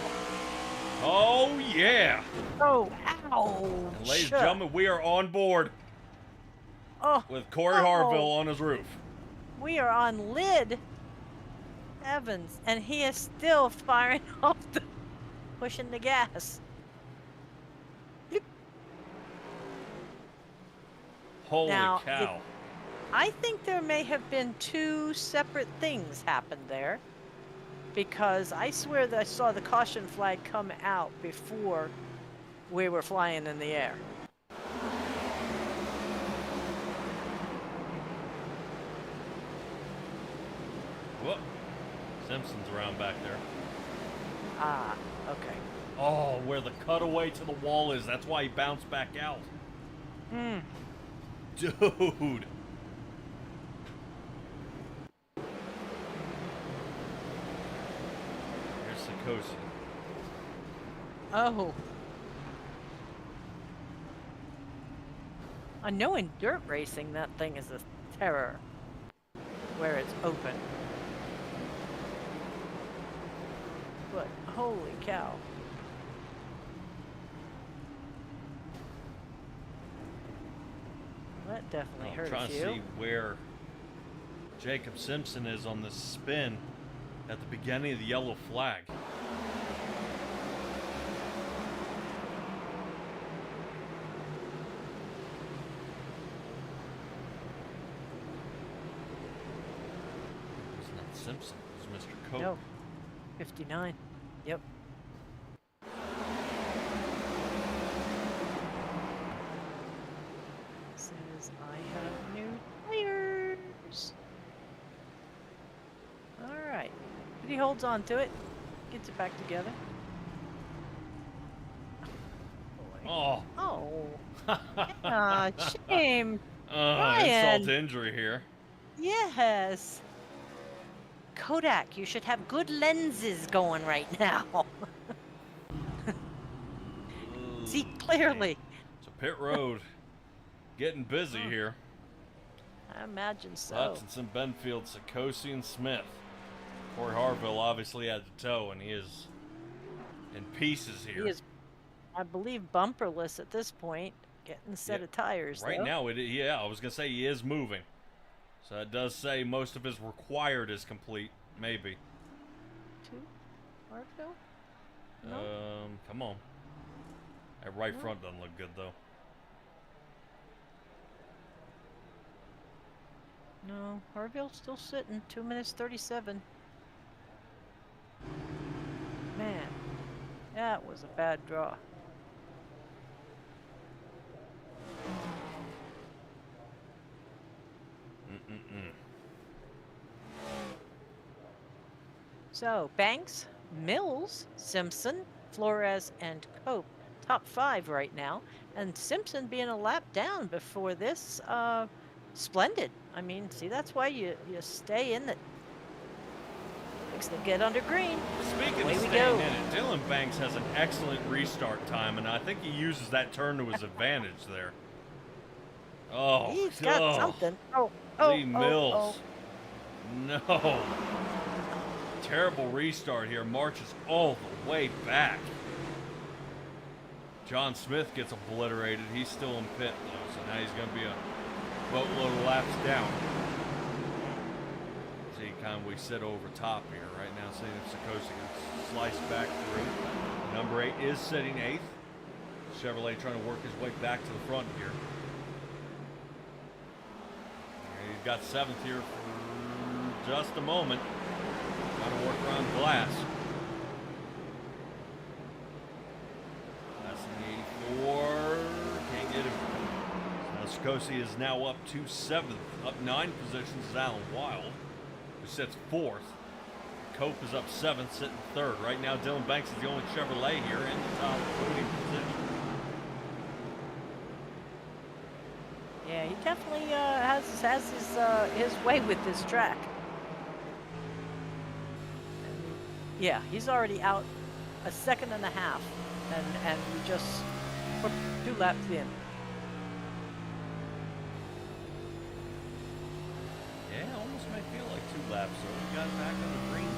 Oh, yeah. Oh, ow. And ladies and gentlemen, we are on board with Corey Harville on his roof. We are on lid, Evans, and he is still firing off pushing the gas. Bloop. Holy Now, cow. I think there may have been 2 separate things happened there, because I swear that I saw the caution flag come out before we were flying in the air. Whoop. Simpson's around back there. Ah, okay. Oh, where the cutaway to the wall is. That's why he bounced back out. Hmm. Dude. Here's Sikosi. Oh. I know in dirt racing that thing is a terror where it's open. But holy cow. That definitely hurt I'm trying a to few. see where Jacob Simpson is on this spin at the beginning of the yellow flag. It's not Simpson, it's Mr. Cope. No. 59. Yep. Says I have new tires. Alright. But he holds on to it. Gets it back together. Boy. Oh. Oh. Ah, shame. Insult Ryan. to injury here. Yes. Kodak, you should have good lenses going right now. See clearly. So pit road getting busy here. I imagine so. Hutchinson, Benfield, Sikosi, and Smith. Corey Harville obviously had the toe, and he is in pieces here. He is, I believe, bumperless at this point. Getting a set of tires. Right though. now, yeah, I was going to say he is moving. So it does say most of his required is complete. Maybe. 2? Harville? No. Come on. That right front doesn't look good, though. No, Harville's still sitting. 2 minutes 37. Man, that was a bad draw. So, Banks, Mills, Simpson, Flores, and Cope. Top 5 right now. And Simpson being a lap down before this. Splendid. I mean, see, that's why you stay in it. Makes them get under green. Speaking Away of we staying go. in it, Dylan Banks has an excellent restart time, and I think he uses that turn to his advantage there. Oh, He's got something. Oh, Lee Mills. No. Terrible restart here. Marches all the way back. John Smith gets obliterated. He's still in pit, though, so now he's going to be a boatload of laps down. See, kind of we sit over top here right now, seeing if Sikosi can slice back through. Number 8 is sitting 8th. Chevrolet trying to work his way back to the front here. He's got 7th here for just a moment. Trying to work around glass. That's an 84. Can't get him. Now Sikosi is now up to 7th. Up 9 positions is Alan Wild, who sits 4th. Cope is up 7th, sitting 3rd. Right now, Dylan Banks is the only Chevrolet here in the top podium position. Yeah, he definitely has his way with this track. Yeah, he's already out a second and a half, and we just put 2 laps in. Yeah, almost may feel like 2 laps, so we got back on the green.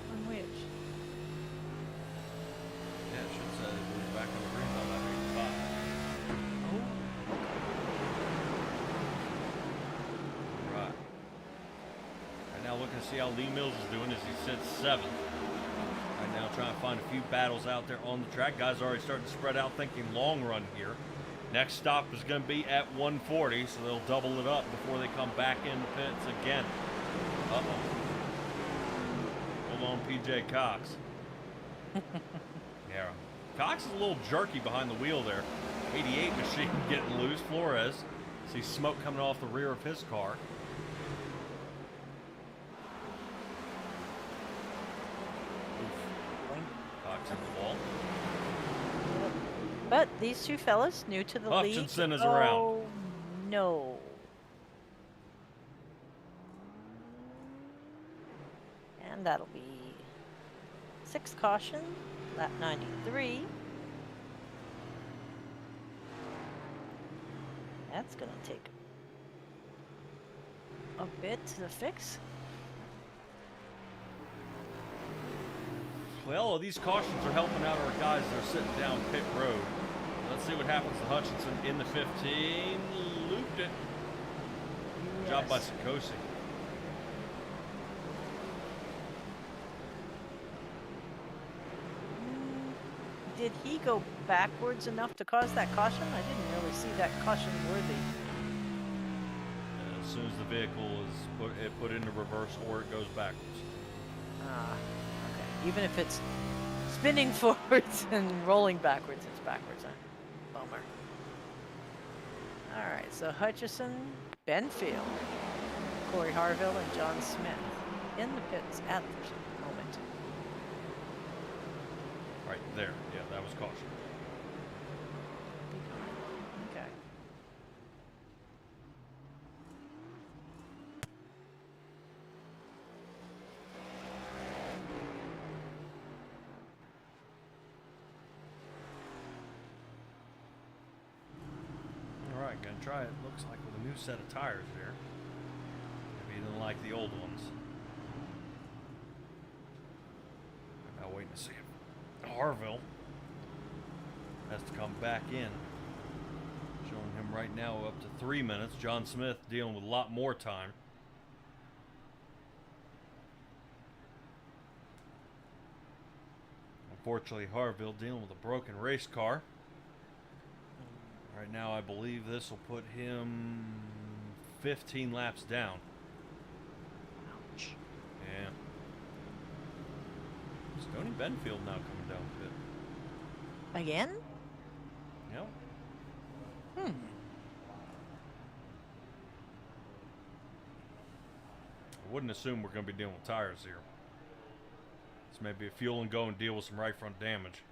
On which? Yeah, it should say we're back on the green by lap 85. Oh, Right. Right now looking to see how Lee Mills is doing as he sits 7th. Right now trying to find a few battles out there on the track. Guys already starting to spread out thinking long run here. Next stop is going to be at 140, so they'll double it up before they come back in the pits again. Uh-oh. Hold on, PJ Cox. Yeah. Cox is a little jerky behind the wheel there. 88 machine getting loose. Flores See smoke coming off the rear of his car. Cox in the wall. But these two fellas, new to the league. Hutchinson is around. Oh, no. And that'll be 6 caution, lap 93. That's going to take a bit to fix. Well, these cautions are helping out our guys that are sitting down pit road. Let's see what happens to Hutchinson in the 15. Looped it. Good job by Sikosi. Did he go backwards enough to cause that caution? I didn't really see that caution worthy. As soon as the vehicle is put into reverse or it goes backwards. Ah, okay. Even if it's spinning forwards and rolling backwards, it's backwards. Huh? Bummer. All right, so Hutchison, Benfield, Corey Harville, and John Smith in the pits at the moment. Right there. Yeah, that was caution. Okay. All right, gonna try it. Looks like with a new set of tires there. Maybe he didn't like the old ones. Now waiting to see him. Harville has to come back in. Showing him right now up to 3 minutes. John Smith dealing with a lot more time. Unfortunately, Harville dealing with a broken race car. Right now, I believe this will put him 15 laps down. Ouch. Yeah. Stoney Benfield now coming down a bit. Again? Yep. I wouldn't assume we're going to be dealing with tires here. It's maybe a fuel and go and deal with some right front damage.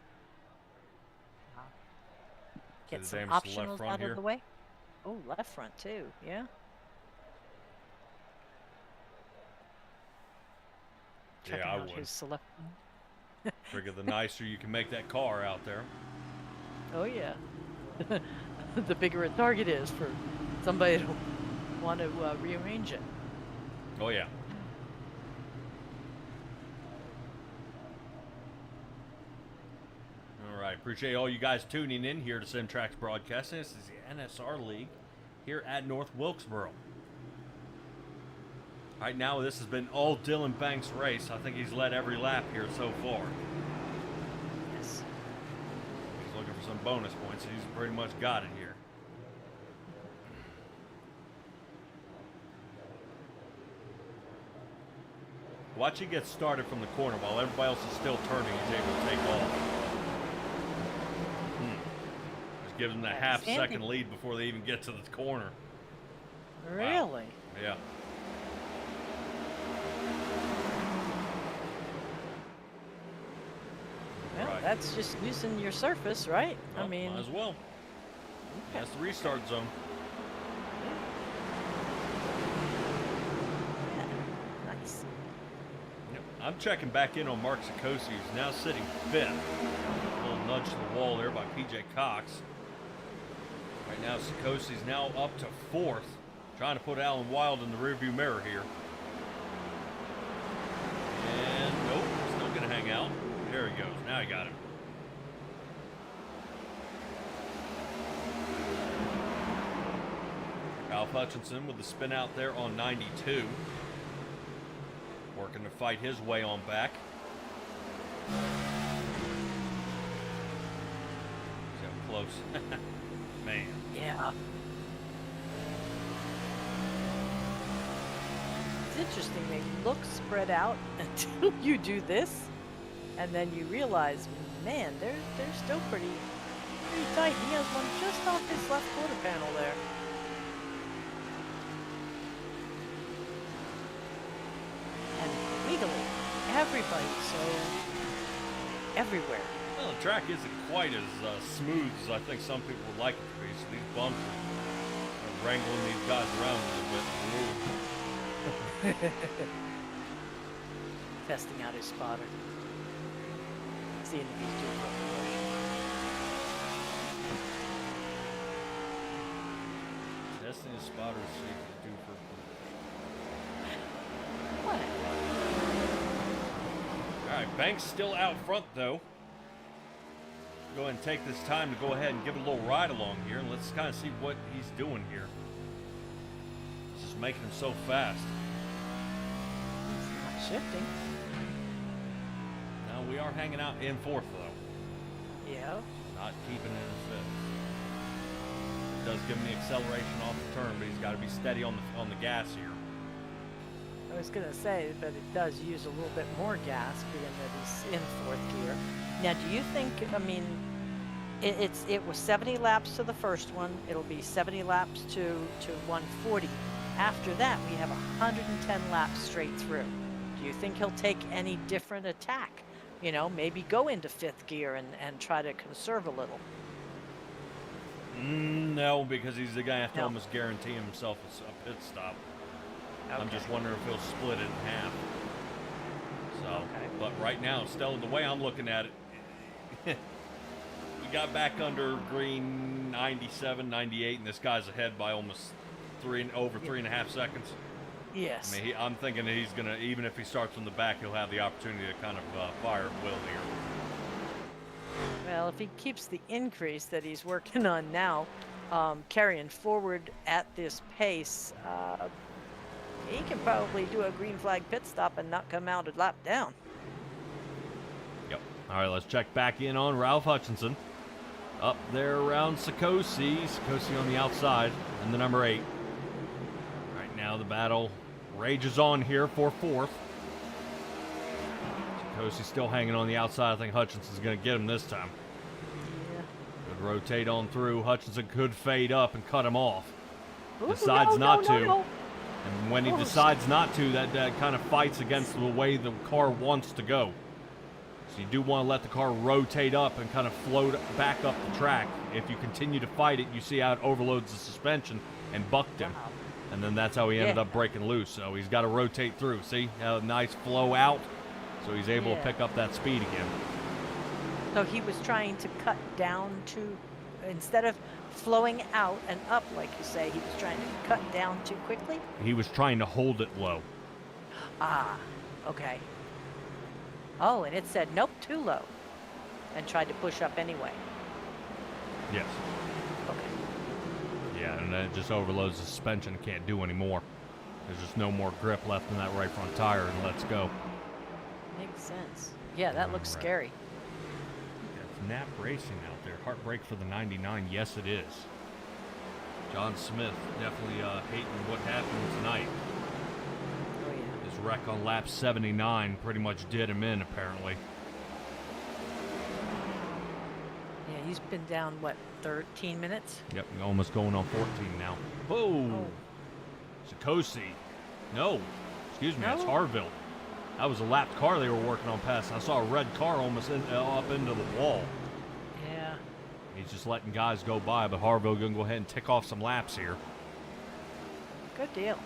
Get the some damage to the left optionals front out here. of the way. Oh, left front too. Yeah. Checking Yeah, I out would. who's selecting. Figure the nicer you can make that car out there. Oh yeah. The bigger a target is for somebody to want to rearrange it. Oh yeah. All right, appreciate all you guys tuning in here to SimTrax Broadcasting. This is the NSR League here at North Wilkesboro. Right now, this has been all Dylan Banks' race. I think he's led every lap here so far. Yes. He's looking for some bonus points. He's pretty much got it here. Watch he get started from the corner while everybody else is still turning. He's able to take off. Just gives them that half-second lead before they even get to the corner. Really? Wow. Yeah. Well, Right. that's just using your surface, right? Well, I mean, might as well. That's the restart zone. yeah. Nice. Yep. I'm checking back in on Mark Sikosi, who's now sitting fifth. A little nudge to the wall there by PJ Cox. Right now, Sikosi's now up to fourth, trying to put Alan Wild in the rearview mirror here. And nope, still going to hang out. There he goes. Now he got him. Ralph Hutchinson with the spin out there on 92. Working to fight his way on back. See how close. Man. Yeah. It's interesting. They look spread out until you do this, and then you realize, man, they're still pretty tight. He has one just off his left quarter panel there. everybody's so everywhere. Well, the track isn't quite as smooth as I think some people would like it to be, so these bumps are wrangling these guys around a little bit. Testing out his spotter. Seeing if he's doing what Testing his spotter to see if he's due for what? All right, Banks still out front, though. Go ahead and take this time to go ahead and give it a little ride along here, and let's kind of see what he's doing here. It's just making him so fast. He's not shifting. Now we are hanging out in fourth, though. Yeah. Not keeping it in fifth. It does give him the acceleration off the turn, but he's got to be steady on the gas here. I was gonna say, but it does use a little bit more gas, being that he's in fourth gear. Now, do you think? I mean, it was 70 laps to the first one. It'll be 70 laps to 140. After that, we have 110 laps straight through. Do you think he'll take any different attack? You know, maybe go into fifth gear and try to conserve a little. No, because he's the guy have to No. almost guarantee himself a pit stop. Okay. I'm just wondering if he'll split it in half. So, Okay. but right now, Stella, the way I'm looking at it, we got back under green 97, 98, and this guy's ahead by almost over 3.5 seconds. Yes. I mean, I'm thinking he's gonna, even if he starts from the back, he'll have the opportunity to kind of fire at will here. Well, if he keeps the increase that he's working on now, carrying forward at this pace, he can probably do a green flag pit stop and not come out a lap down. Yep. All right, let's check back in on Ralph Hutchinson. Up there around Sikosi. Sikosi on the outside, and the number 8. Right now, the battle rages on here for fourth. Sikosi still hanging on the outside. I think Hutchinson's going to get him this time. Yeah. Could rotate on through. Hutchinson could fade up and cut him off. Ooh, Decides not to. No. And when he decides not to, that kind of fights against the way the car wants to go. So you do want to let the car rotate up and kind of float back up the track. If you continue to fight it, you see how it overloads the suspension and bucked him. Wow. And then that's how he ended up breaking loose. So he's got to rotate through. See how nice flow out? So he's able to pick up that speed again. So he was trying to cut down to, instead of flowing out and up, like you say, he was trying to cut down too quickly? He was trying to hold it low. Ah, okay. Oh, and it said, nope, too low. And tried to push up anyway. Yes. Okay. Yeah, and then it just overloads the suspension. Can't do anymore. There's just no more grip left in that right front tire, and let's go. Makes sense. Yeah, that looks Alright. scary. It's Nap Racing out there. Heartbreak for the 99. Yes, it is. John Smith definitely hating what happened tonight. Oh, yeah. His wreck on lap 79 pretty much did him in, apparently. Yeah, he's been down, what, 13 minutes? Yep, almost going on 14 now. Whoa! Oh. Sikosi. No. Excuse me, that's No? Harville. That was a lapped car they were working on past. I saw a red car almost up into the wall. Yeah. He's just letting guys go by, but Harville going to go ahead and tick off some laps here. Good deal.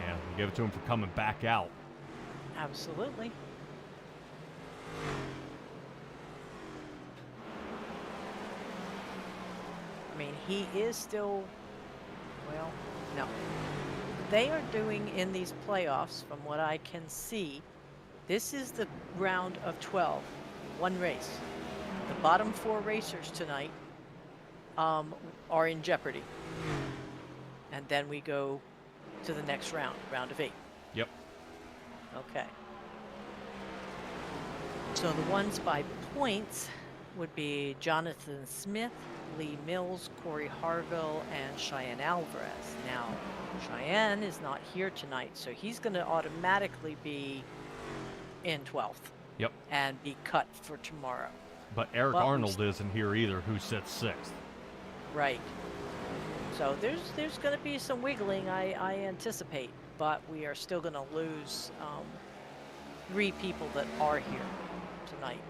Yeah, we'll give it to him for coming back out. Absolutely. I mean, he is still, well, no. They are doing in these playoffs, from what I can see, this is the round of 12, one race. The bottom 4 racers tonight are in jeopardy. And then we go to the next round, round of 8. Yep. Okay. So the ones by points would be Jonathan Smith, Lee Mills, Corey Harville, and Cheyenne Alvarez. Now, Cheyenne is not here tonight, so he's going to automatically be in 12th. Yep. And be cut for tomorrow. But Eric Well, Arnold isn't here either, who sits 6th. Right. So there's going to be some wiggling, I anticipate, but we are still going to lose 3 people that are here tonight.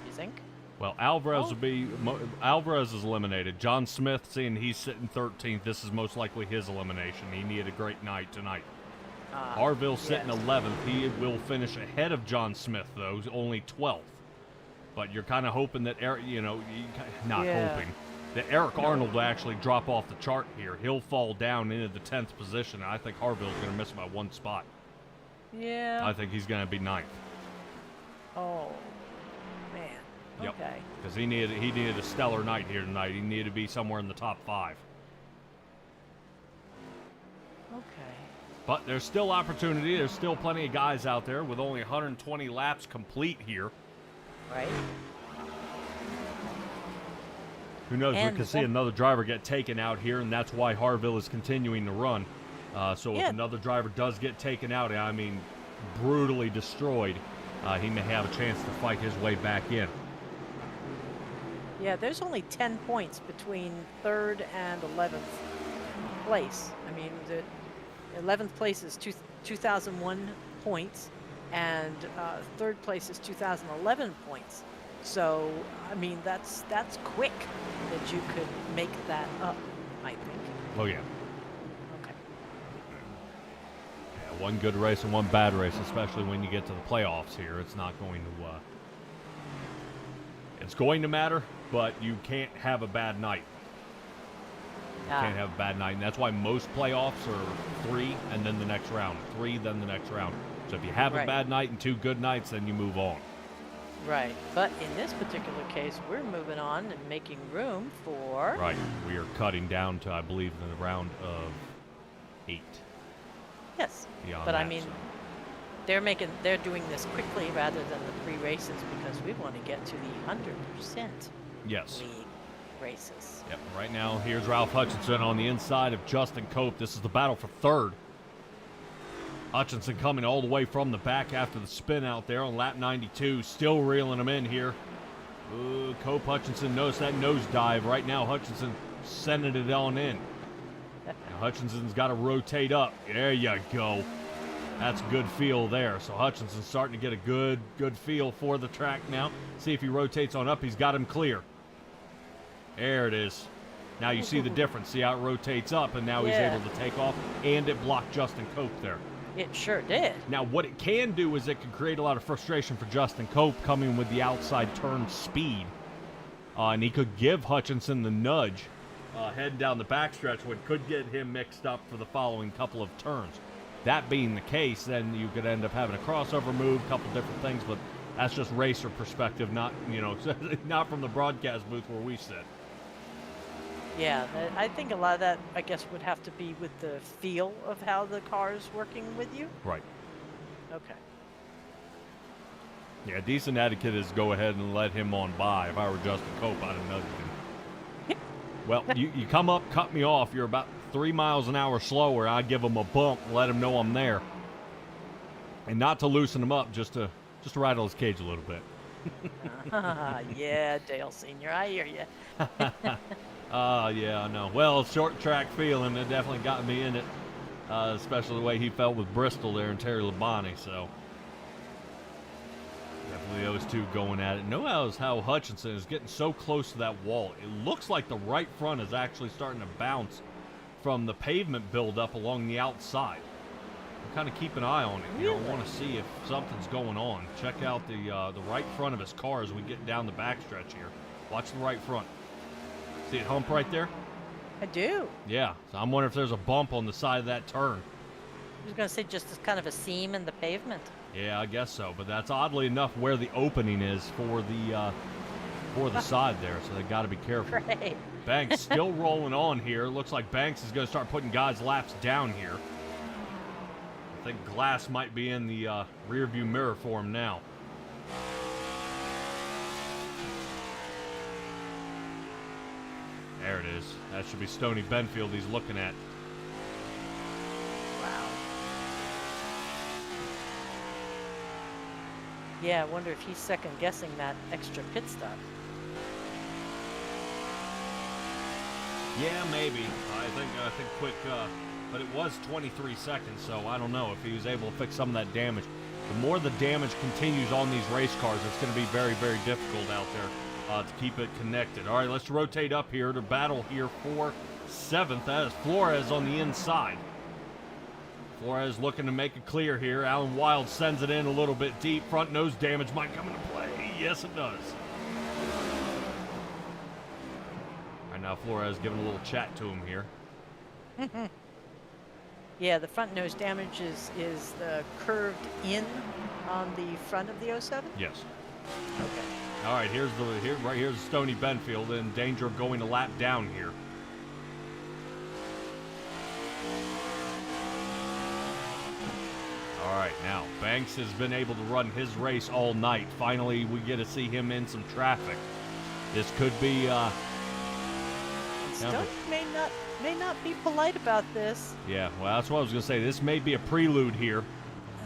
You think? Well, Alvarez Alvarez is eliminated. John Smith, seeing he's sitting 13th, this is most likely his elimination. He needed a great night tonight. Harville's sitting 11th. He will finish ahead of John Smith, though, only 12th. But you're kind of hoping that Eric, hoping that Eric Arnold will actually drop off the chart here. He'll fall down into the 10th position. I think Harville's going to miss by 1 spot. Yeah. I think he's going to be 9th. Oh, man. Yep. Okay. Because he needed a stellar night here tonight. He needed to be somewhere in the top 5. Okay. But there's still opportunity. There's still plenty of guys out there with only 120 laps complete here. Right. Who knows? We could see another driver get taken out here, and that's why Harville is continuing to run. So if another driver does get taken out, I mean, brutally destroyed, he may have a chance to fight his way back in. Yeah, there's only 10 points between 3rd and 11th place. I mean, the 11th place is 2001 points, and 3rd place is 2011 points. So, I mean, that's quick that you could make that up, I think. Oh, yeah. Okay. Yeah, one good race and one bad race, especially when you get to the playoffs here. It's not going to... it's going to matter, but you can't have a bad night. You can't have a bad night, and that's why most playoffs are 3 and then the next round. 3, then the next round. So if you have a bad night and 2 good nights, then you move on. Right, but in this particular case, we're moving on and making room for... Right, we are cutting down to, I believe, the round of 8. Yes, Beyond but that, I mean, they're doing this quickly rather than the 3 races because we want to get to the 100% yes. league races. Yep, right now, here's Ralph Hutchinson on the inside of Justin Cope. This is the battle for 3rd. Hutchinson coming all the way from the back after the spin out there on lap 92. Still reeling him in here. Ooh, Cope Hutchinson, notice that nosedive. Right now, Hutchinson sending it on in. Now, Hutchinson's got to rotate up. There you go. That's good feel there. So Hutchinson's starting to get a good feel for the track now. See if he rotates on up. He's got him clear. There it is. Now you see the difference. See how it rotates up, and now he's able to take off, and it blocked Justin Cope there. It sure did. Now, what it can do is it can create a lot of frustration for Justin Cope coming with the outside turn speed. And he could give Hutchinson the nudge heading down the backstretch, which could get him mixed up for the following couple of turns. That being the case, then you could end up having a crossover move, a couple different things, but that's just racer perspective, not, not from the broadcast booth where we sit. Yeah, I think a lot of that, I guess, would have to be with the feel of how the car is working with you. Right. Okay. Yeah, decent etiquette is go ahead and let him on by. If I were Justin Cope, I'd have nudged him. Well, you come up, cut me off. You're about 3 miles an hour slower. I'd give him a bump, let him know I'm there. And not to loosen him up, just to rattle his cage a little bit. Yeah, Dale Sr., I hear you. Yeah, I know. Well, short track feeling, it definitely got me in it, especially the way he felt with Bristol there and Terry Labonte, so definitely those two going at it. Notice how Hutchinson is getting so close to that wall. It looks like the right front is actually starting to bounce from the pavement buildup along the outside. I'm kind of keep an eye on it. I want to see if something's going on. Check out the right front of his car as we get down the backstretch here. Watch the right front. See it hump right there? I do. Yeah, so I'm wondering if there's a bump on the side of that turn. I was going to say just as kind of a seam in the pavement. Yeah, I guess so, but that's oddly enough where the opening is for the side there, so they got to be careful. Right. Banks still rolling on here. Looks like Banks is going to start putting guys' laps down here. I think Glass might be in the rear view mirror for him now. There it is. That should be Stoney Benfield he's looking at. Wow. Yeah, I wonder if he's second guessing that extra pit stop. Yeah, maybe. I think quick, but it was 23 seconds, so I don't know if he was able to fix some of that damage. the more the damage continues on these race cars, it's going to be very, very difficult out there to keep it connected. All right, let's rotate up here to battle here for 7th. That is Flores on the inside. Flores looking to make it clear here. Alan Wild sends it in a little bit deep. Front nose damage might come into play. Yes, it does. All right, now Flores giving a little chat to him here. Yeah, the front nose damage is the curved in on the front of the 07? Yes. Okay. All right, here's Stony Benfield in danger of going a lap down here. All right, now Banks has been able to run his race all night. Finally, we get to see him in some traffic. This could be. Stony may not be polite about this. Yeah, well, that's what I was gonna say. This may be a prelude here.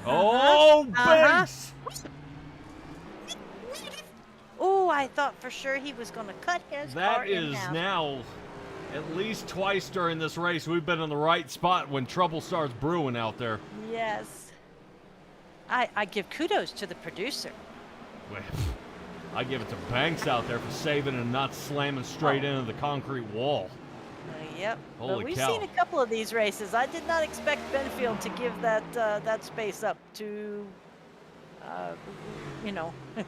Oh, Banks! Oh, I thought for sure he was going to cut his car in half. That is now at least twice during this race we've been in the right spot when trouble starts brewing out there. Yes. I give kudos to the producer. I give it to Banks out there for saving and not slamming straight into the concrete wall. Yep. Holy but we've cow. seen a couple of these races. I did not expect Benfield to give that space up to,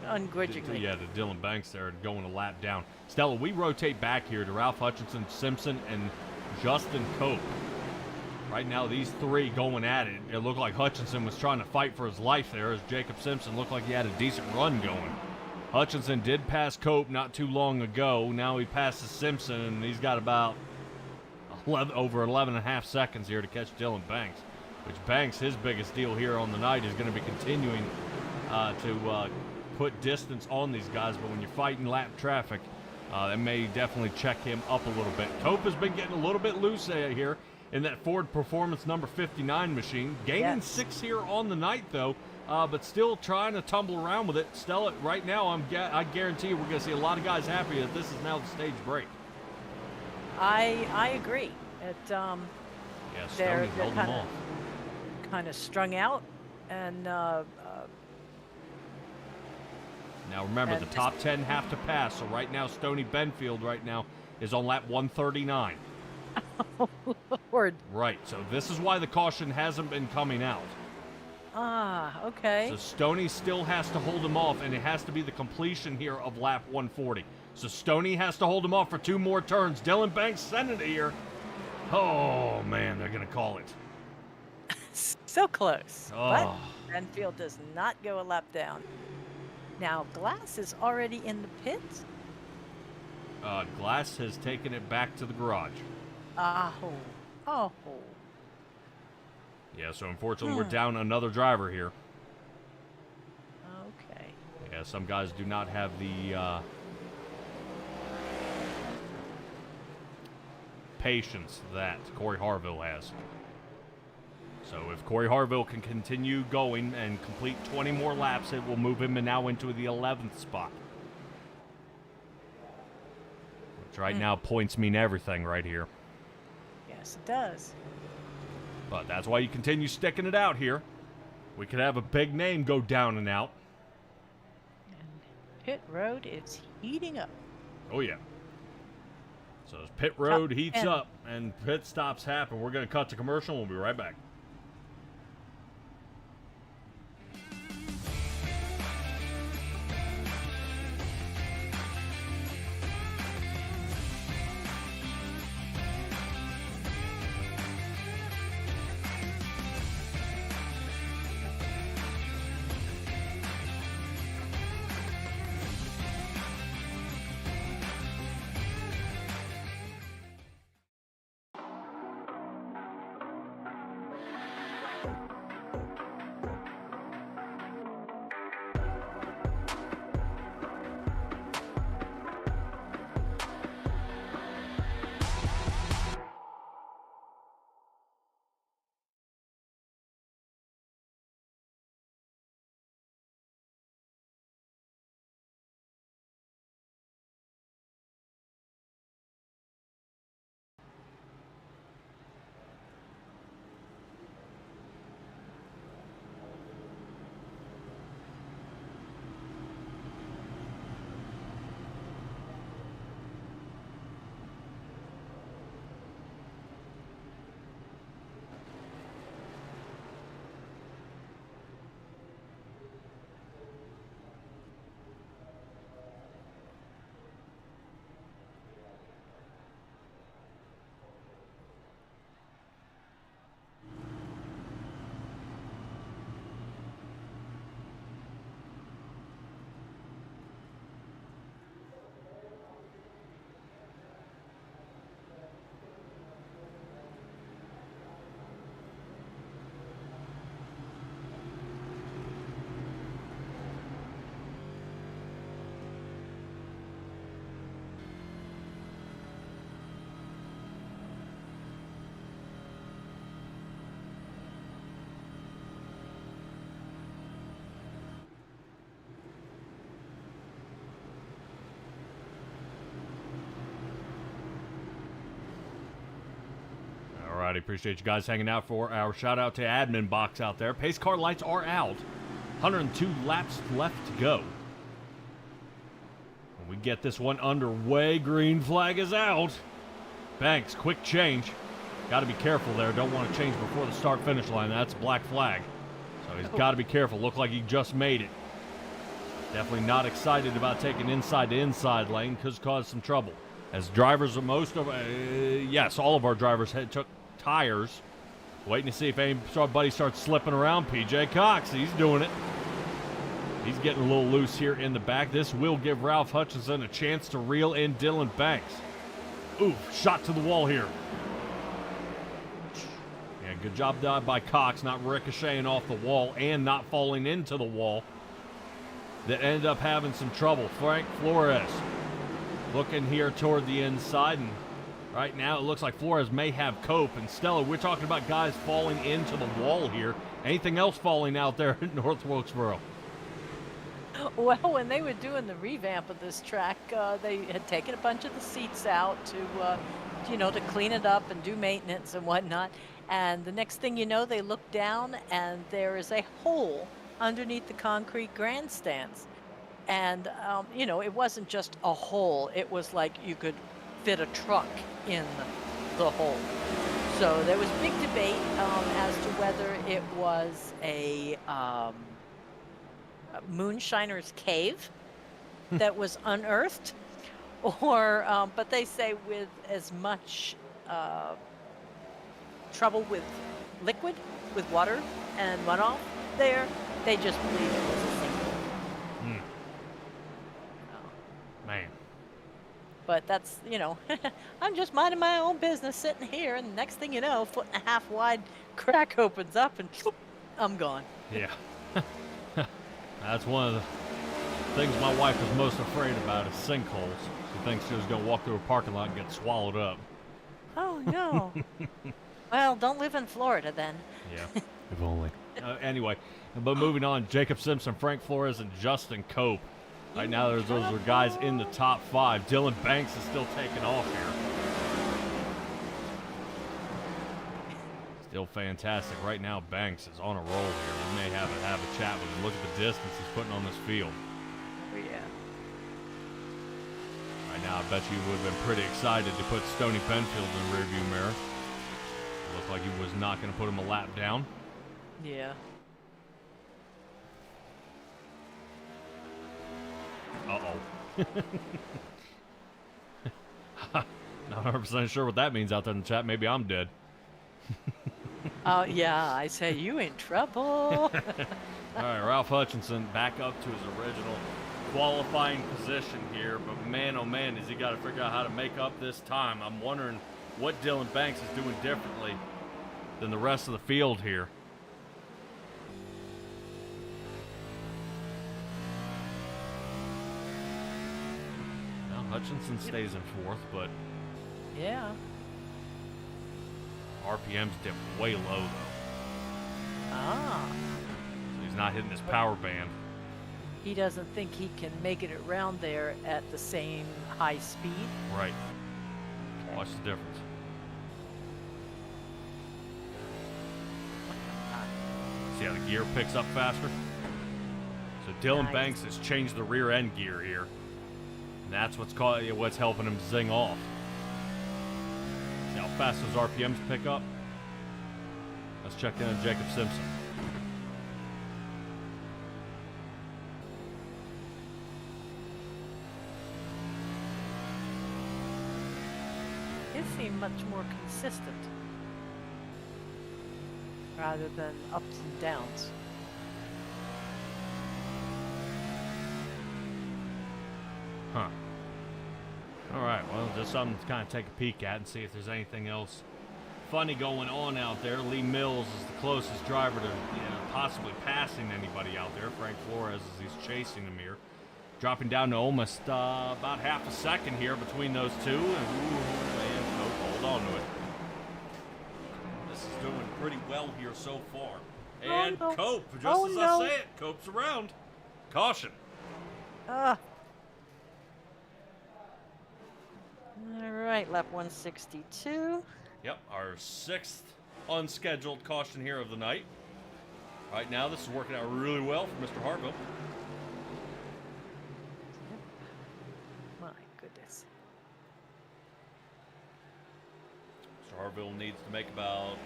ungrudgingly. Yeah, to Dylan Banks there going a lap down. Stella, we rotate back here to Ralph Hutchinson, Simpson, and Justin Cope. Right now, these three going at it. It looked like Hutchinson was trying to fight for his life there as Jacob Simpson looked like he had a decent run going. Hutchinson did pass Cope not too long ago. Now he passes Simpson, and he's got about over 11 and a half seconds here to catch Dylan Banks, which Banks, his biggest deal here on the night is going to be continuing to put distance on these guys, but when you're fighting lap traffic, that may definitely check him up a little bit. Cope has been getting a little bit loose here in that Ford Performance number 59 machine, gaining 6 here on the night though, but still trying to tumble around with it. Stella, right now, I guarantee you we're going to see a lot of guys happy that this is now the stage break. I agree. Yeah, Stoney held them off. Kind of strung out, and now remember, the top 10 have to pass. So right now, Stony Benfield right now is on lap 139. Oh, Lord. Right. So this is why the caution hasn't been coming out. Ah, okay. So Stoney still has to hold him off, and it has to be the completion here of lap 140. So Stoney has to hold him off for 2 more turns. Dylan Banks sending it here. Oh, man, they're going to call it. So close. Oh. But Benfield does not go a lap down. Now, Glass is already in the pits. Glass has taken it back to the garage. Oh. Yeah, so unfortunately, we're down another driver here. Okay. Yeah, some guys do not have the patience that Corey Harville has. So if Corey Harville can continue going and complete 20 more laps, it will move him now into the 11th spot. Which right now points mean everything right here. Yes, it does. But that's why you continue sticking it out here. We could have a big name go down and out. And pit road is heating up. Oh, yeah. So as pit road heats up and pit stops happen, we're going to cut to commercial. We'll be right back. appreciate you guys hanging out for our shout out to admin box out there. Pace car lights are out. 102 laps left to go. When we get this one underway, green flag is out. Banks, quick change. Got to be careful there. Don't want to change before the start-finish line. That's a black flag. So he's got to be careful. Looked like he just made it. Definitely not excited about taking inside to inside lane. Could cause some trouble. As drivers, yes, all of our drivers took tires. Waiting to see if anybody starts slipping around. PJ Cox, he's doing it. He's getting a little loose here in the back. This will give Ralph Hutchinson a chance to reel in Dylan Banks. Ooh, shot to the wall here. Yeah, good job done by Cox, not ricocheting off the wall and not falling into the wall. That ended up having some trouble. Frank Flores looking here toward the inside, and right now it looks like Flores may have cope. And Stella, we're talking about guys falling into the wall here. Anything else falling out there at North Wilkesboro? Well, when they were doing the revamp of this track, they had taken a bunch of the seats out to clean it up and do maintenance and whatnot. And the next thing you know, they look down and there is a hole underneath the concrete grandstands. And, it wasn't just a hole. It was like you could fit a truck in the hole. So there was big debate as to whether it was a moonshiner's cave that was unearthed, or but they say with as much trouble with liquid, with water and runoff there, they just believe it was a sinkhole. Man. But that's, I'm just minding my own business sitting here, and the next thing you know, 1.5 foot wide crack opens up and I'm gone. Yeah. That's one of the things my wife is most afraid about is sinkholes. She thinks she's going to walk through a parking lot and get swallowed up. Oh, no. Well, don't live in Florida then. Yeah, if only. Anyway, but moving on, Jacob Simpson, Frank Flores, and Justin Cope. Right now, those are guys in the top 5. Dylan Banks is still taking off here. Still fantastic. Right now, Banks is on a roll here. We may have a chat with him. Look at the distance he's putting on this field. Oh, yeah. Right now, I bet you would have been pretty excited to put Stoney Penfield in the rearview mirror. It looked like he was not going to put him a lap down. Yeah. Uh-oh. Not 100% sure what that means out there in the chat. Maybe I'm dead. Oh, yeah, I say you in trouble. All right, Ralph Hutchinson back up to his original qualifying position here. But man, oh man, has he got to figure out how to make up this time. I'm wondering what Dylan Banks is doing differently than the rest of the field here. Well, Hutchinson stays in 4th, but Yeah. RPM's dipped way low, though. Ah. So he's not hitting his power band. He doesn't think he can make it around there at the same high speed. Right. Okay. Watch the difference. See how the gear picks up faster? So Dylan Nice. Banks has changed the rear end gear here. And that's what's helping him zing off. See how fast those RPMs pick up? Let's check in on Jacob Simpson. It seemed much more consistent rather than ups and downs. Huh. All right, well, just something to kind of take a peek at and see if there's anything else funny going on out there. Lee Mills is the closest driver to possibly passing anybody out there. Frank Flores as he's chasing him here. Dropping down to almost about half a second here between those two. And, man, Cope, hold on to it. This is doing pretty well here so far. And no. Cope, just Oh, as no. I say it, Cope's around. Caution. All right, lap 162. Yep, our 6th unscheduled caution here of the night. Right now, this is working out really well for Mr. Harville. My goodness. Mr. Harville needs to make about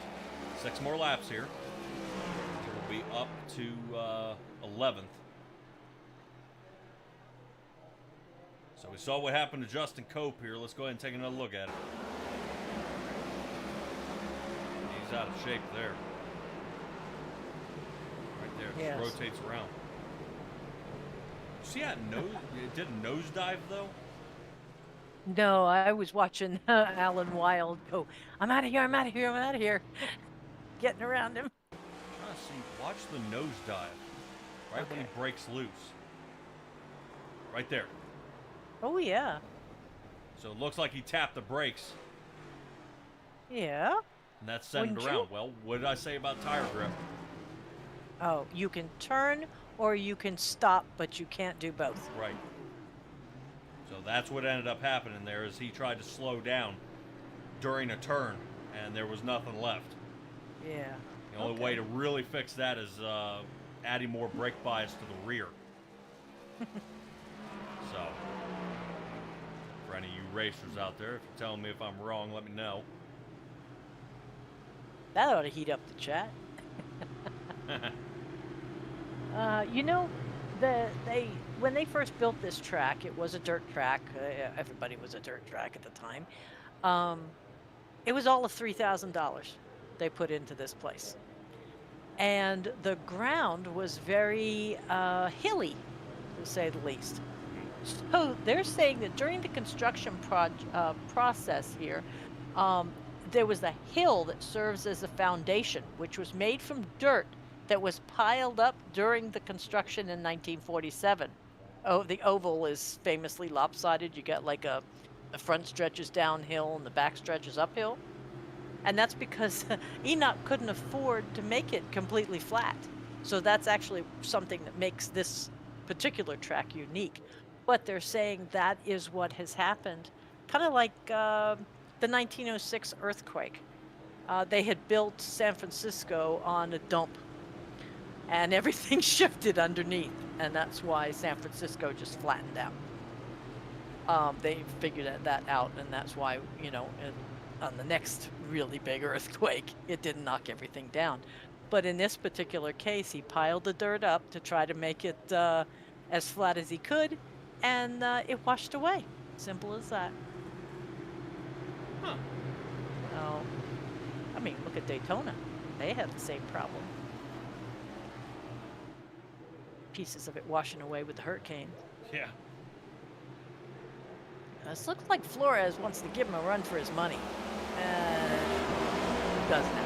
6 more laps here. We'll be up to 11th. So we saw what happened to Justin Cope here. Let's go ahead and take another look at it. He's out of shape there. Right there. Yes. Just rotates around. See how it did a nosedive though? No, I was watching Alan Wild go, I'm out of here, I'm out of here, I'm out of here. Getting around him. Trying to see, watch the nosedive. Right when he breaks loose. Right there. Oh, yeah. So it looks like he tapped the brakes. Yeah. And that sent him Wouldn't around. you? Well, what did I say about tire grip? Oh, you can turn or you can stop, but you can't do both. Right. So that's what ended up happening there is he tried to slow down during a turn, and there was nothing left. Yeah. The only way to really fix that is adding more brake bias to the rear. So, for any of you racers out there, if you're telling me if I'm wrong, let me know. That ought to heat up the chat. You know, when they first built this track, it was a dirt track. Everybody was a dirt track at the time. It was all of $3,000 they put into this place. And the ground was very hilly, to say the least. So they're saying that during the construction process here, there was a hill that serves as a foundation, which was made from dirt that was piled up during the construction in 1947. Oh, the oval is famously lopsided. You got like the front stretches downhill and the back stretches uphill. And that's because Enoch couldn't afford to make it completely flat. So that's actually something that makes this particular track unique. But they're saying that is what has happened. Kind of like the 1906 earthquake. They had built San Francisco on a dump. And everything shifted underneath. And that's why San Francisco just flattened out. They figured that out. And that's why, you know, on the next really big earthquake, it didn't knock everything down. But in this particular case, he piled the dirt up to try to make it as flat as he could, and it washed away. Simple as that. Huh. Oh, I mean, look at Daytona. They had the same problem. Pieces of it washing away with the hurricane. Yeah. This looks like Flores wants to give him a run for his money. Doesn't it?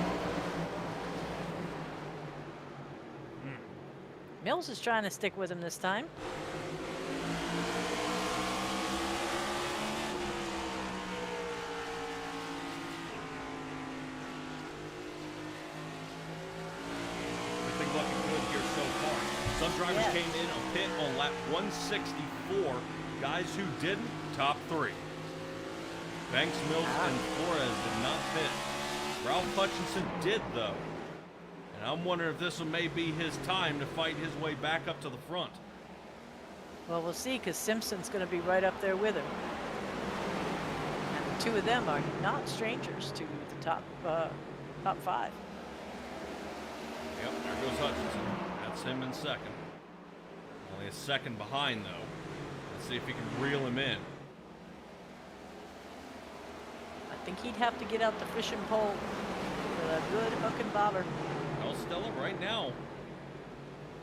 Mills is trying to stick with him this time. Everything looking good here so far. Some drivers came in on pit on lap 164. Guys who didn't, top 3. Banks, Mills, and Flores did not pit. Ralph Hutchinson did, though. And I'm wondering if this may be his time to fight his way back up to the front. Well, we'll see, because Simpson's going to be right up there with him. And the two of them are not strangers to the top 5. Yep, there goes Hutchinson. That's him in second. Only a second behind, though. Let's see if he can reel him in. I think he'd have to get out the fishing pole with a good hook and bobber. Well, Stella, right now,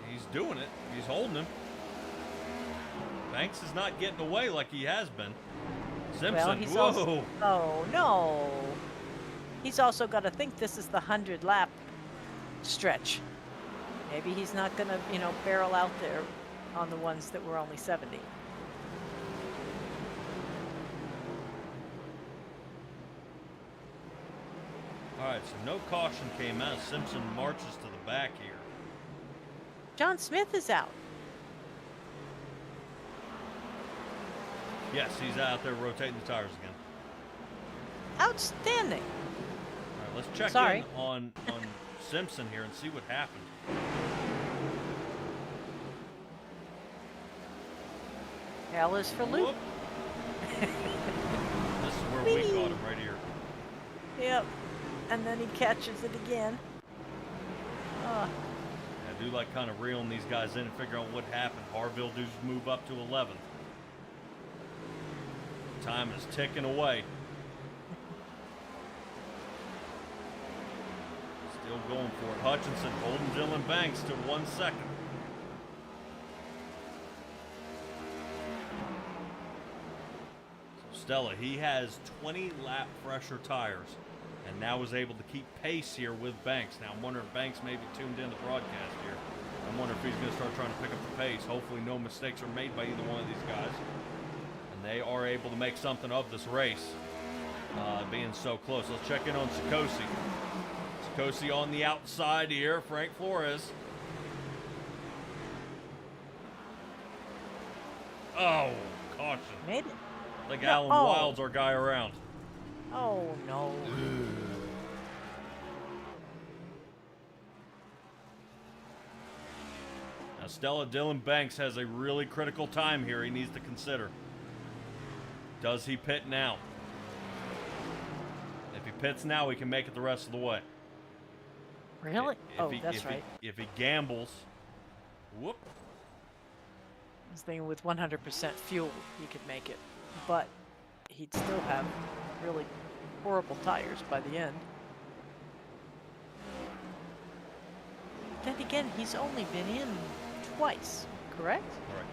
he's doing it. He's holding him. Banks is not getting away like he has been. Simpson, well, whoa. Oh, no. He's also got to think this is the 100-lap stretch. Maybe he's not going to, you know, barrel out there on the ones that were only 70. All right, so no caution came out. Simpson marches to the back here. John Smith is out. Yes, he's out there rotating the tires again. Outstanding. Let's check Sorry. in on Simpson here and see what happened. L is for Luke. This is where we caught him right here. Yep. And then he catches it again. I do like kind of reeling these guys in and figuring out what happened. Harville does move up to 11th. Time is ticking away. Still going for it. Hutchinson holding Dylan Banks to 1 second. So Stella, he has 20 lap fresher tires and now is able to keep pace here with Banks. Now I'm wondering if Banks may be tuned in the broadcast here. I'm wondering if he's going to start trying to pick up the pace. Hopefully no mistakes are made by either one of these guys. And they are able to make something of this race, being so close. Let's check in on Sikosi. Sikosi on the outside here. Frank Flores. Oh, caution. Made it. I think Alan Wild's our guy around. Oh, no. Now, Stella, Dylan Banks has a really critical time here he needs to consider. Does he pit now? If he pits now, he can make it the rest of the way. Really? That's right. If he gambles, whoop. I was thinking with 100% fuel, he could make it. But he'd still have really horrible tires by the end. Then again, he's only been in twice, correct? Right.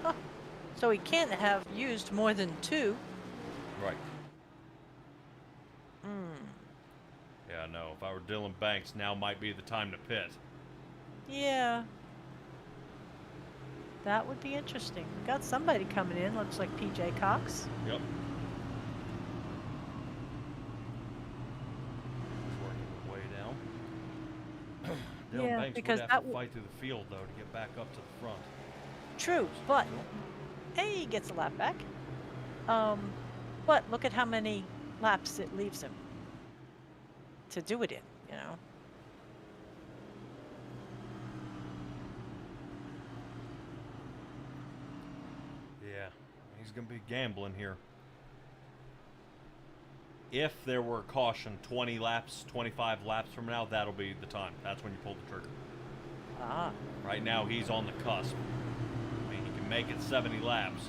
Huh. So he can't have used more than 2. Right. Yeah, no. If I were Dylan Banks, now might be the time to pit. Yeah. That would be interesting. We got somebody coming in. Looks like PJ Cox. Yep. Working his way down. Dylan Banks because would have to fight through the field, though, to get back up to the front. True, but hey, he gets a lap back. But look at how many laps it leaves him to do it in, you know. Yeah, he's going to be gambling here. If there were caution 20 laps, 25 laps from now, that'll be the time. That's when you pull the trigger. Right now, he's on the cusp. I mean, he can make it 70 laps.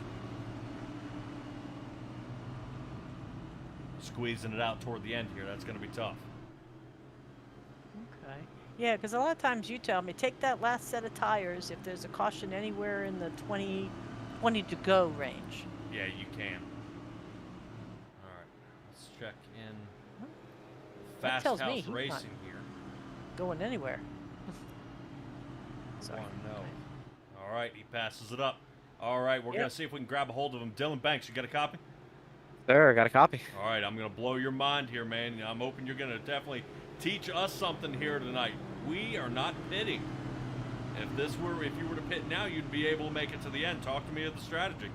Squeezing it out toward the end here, that's going to be tough. Okay. Yeah, because a lot of times you tell me, take that last set of tires if there's a caution anywhere in the 20 to go range. Yeah, you can. All right, let's check in. Fast tells me House he's not Racing here. Going anywhere. Sorry. Oh, no. All right, he passes it up. All right, we're going to see if we can grab a hold of him. Dylan Banks, you got a copy? Sir, I got a copy. All right, I'm going to blow your mind here, man. I'm hoping you're going to definitely teach us something here tonight. We are not pitting. If you were to pit now, you'd be able to make it to the end. Talk to me of the strategy.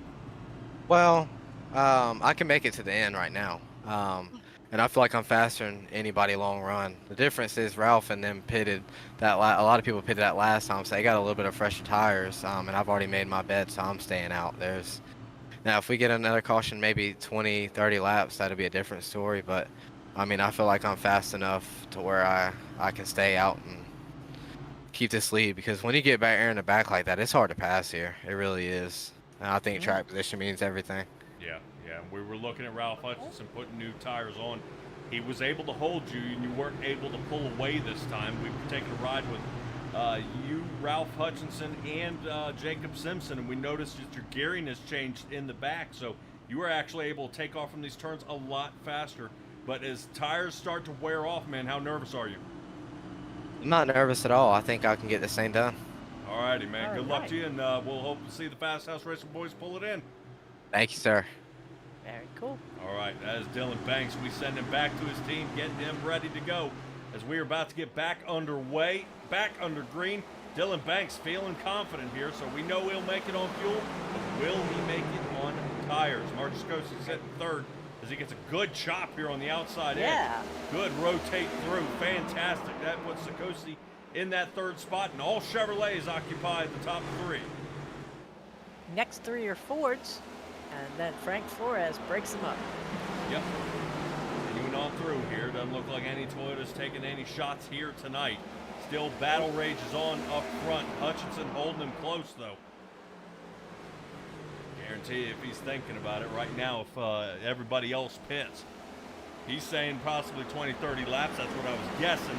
Well, I can make it to the end right now. And I feel like I'm faster than anybody long run. The difference is Ralph and them pitted that. A lot of people pitted that last time, so they got a little bit of fresher tires. And I've already made my bet, so I'm staying out. Now, if we get another caution, maybe 20, 30 laps, that'll be a different story. But, I mean, I feel like I'm fast enough to where I can stay out and keep this lead. Because when you get back air in the back like that, it's hard to pass here. It really is. And I think track position means everything. Yeah. We were looking at Ralph Hutchinson putting new tires on. He was able to hold you, and you weren't able to pull away this time. We were taking a ride with you, Ralph Hutchinson, and Jacob Simpson, and we noticed that your gearing has changed in the back, so you were actually able to take off from these turns a lot faster. But as tires start to wear off, man, how nervous are you? I'm not nervous at all. I think I can get this thing done. All righty, man. Good luck to you, and we'll hope to see the Fast House Racing boys pull it in. Thank you, sir. Very cool. All right, that is Dylan Banks. We send him back to his team, getting him ready to go as we are about to get back underway, back under green. Dylan Banks feeling confident here, so we know he'll make it on fuel, but will he make it on tires? Marcus Scosi sitting third as as he gets a good chop here on the outside Yeah. edge. Good rotate through. Fantastic. That puts Sikosi in that third spot, and all Chevrolets occupy the top three. Next three are Fords, and then Frank Flores breaks them up. Yep. Continuing on through here. Doesn't look like any Toyota's taking any shots here tonight. Still battle rages on up front. Hutchinson holding him close, though. Guarantee if he's thinking about it right now, if everybody else pits. He's saying possibly 20, 30 laps. That's what I was guessing.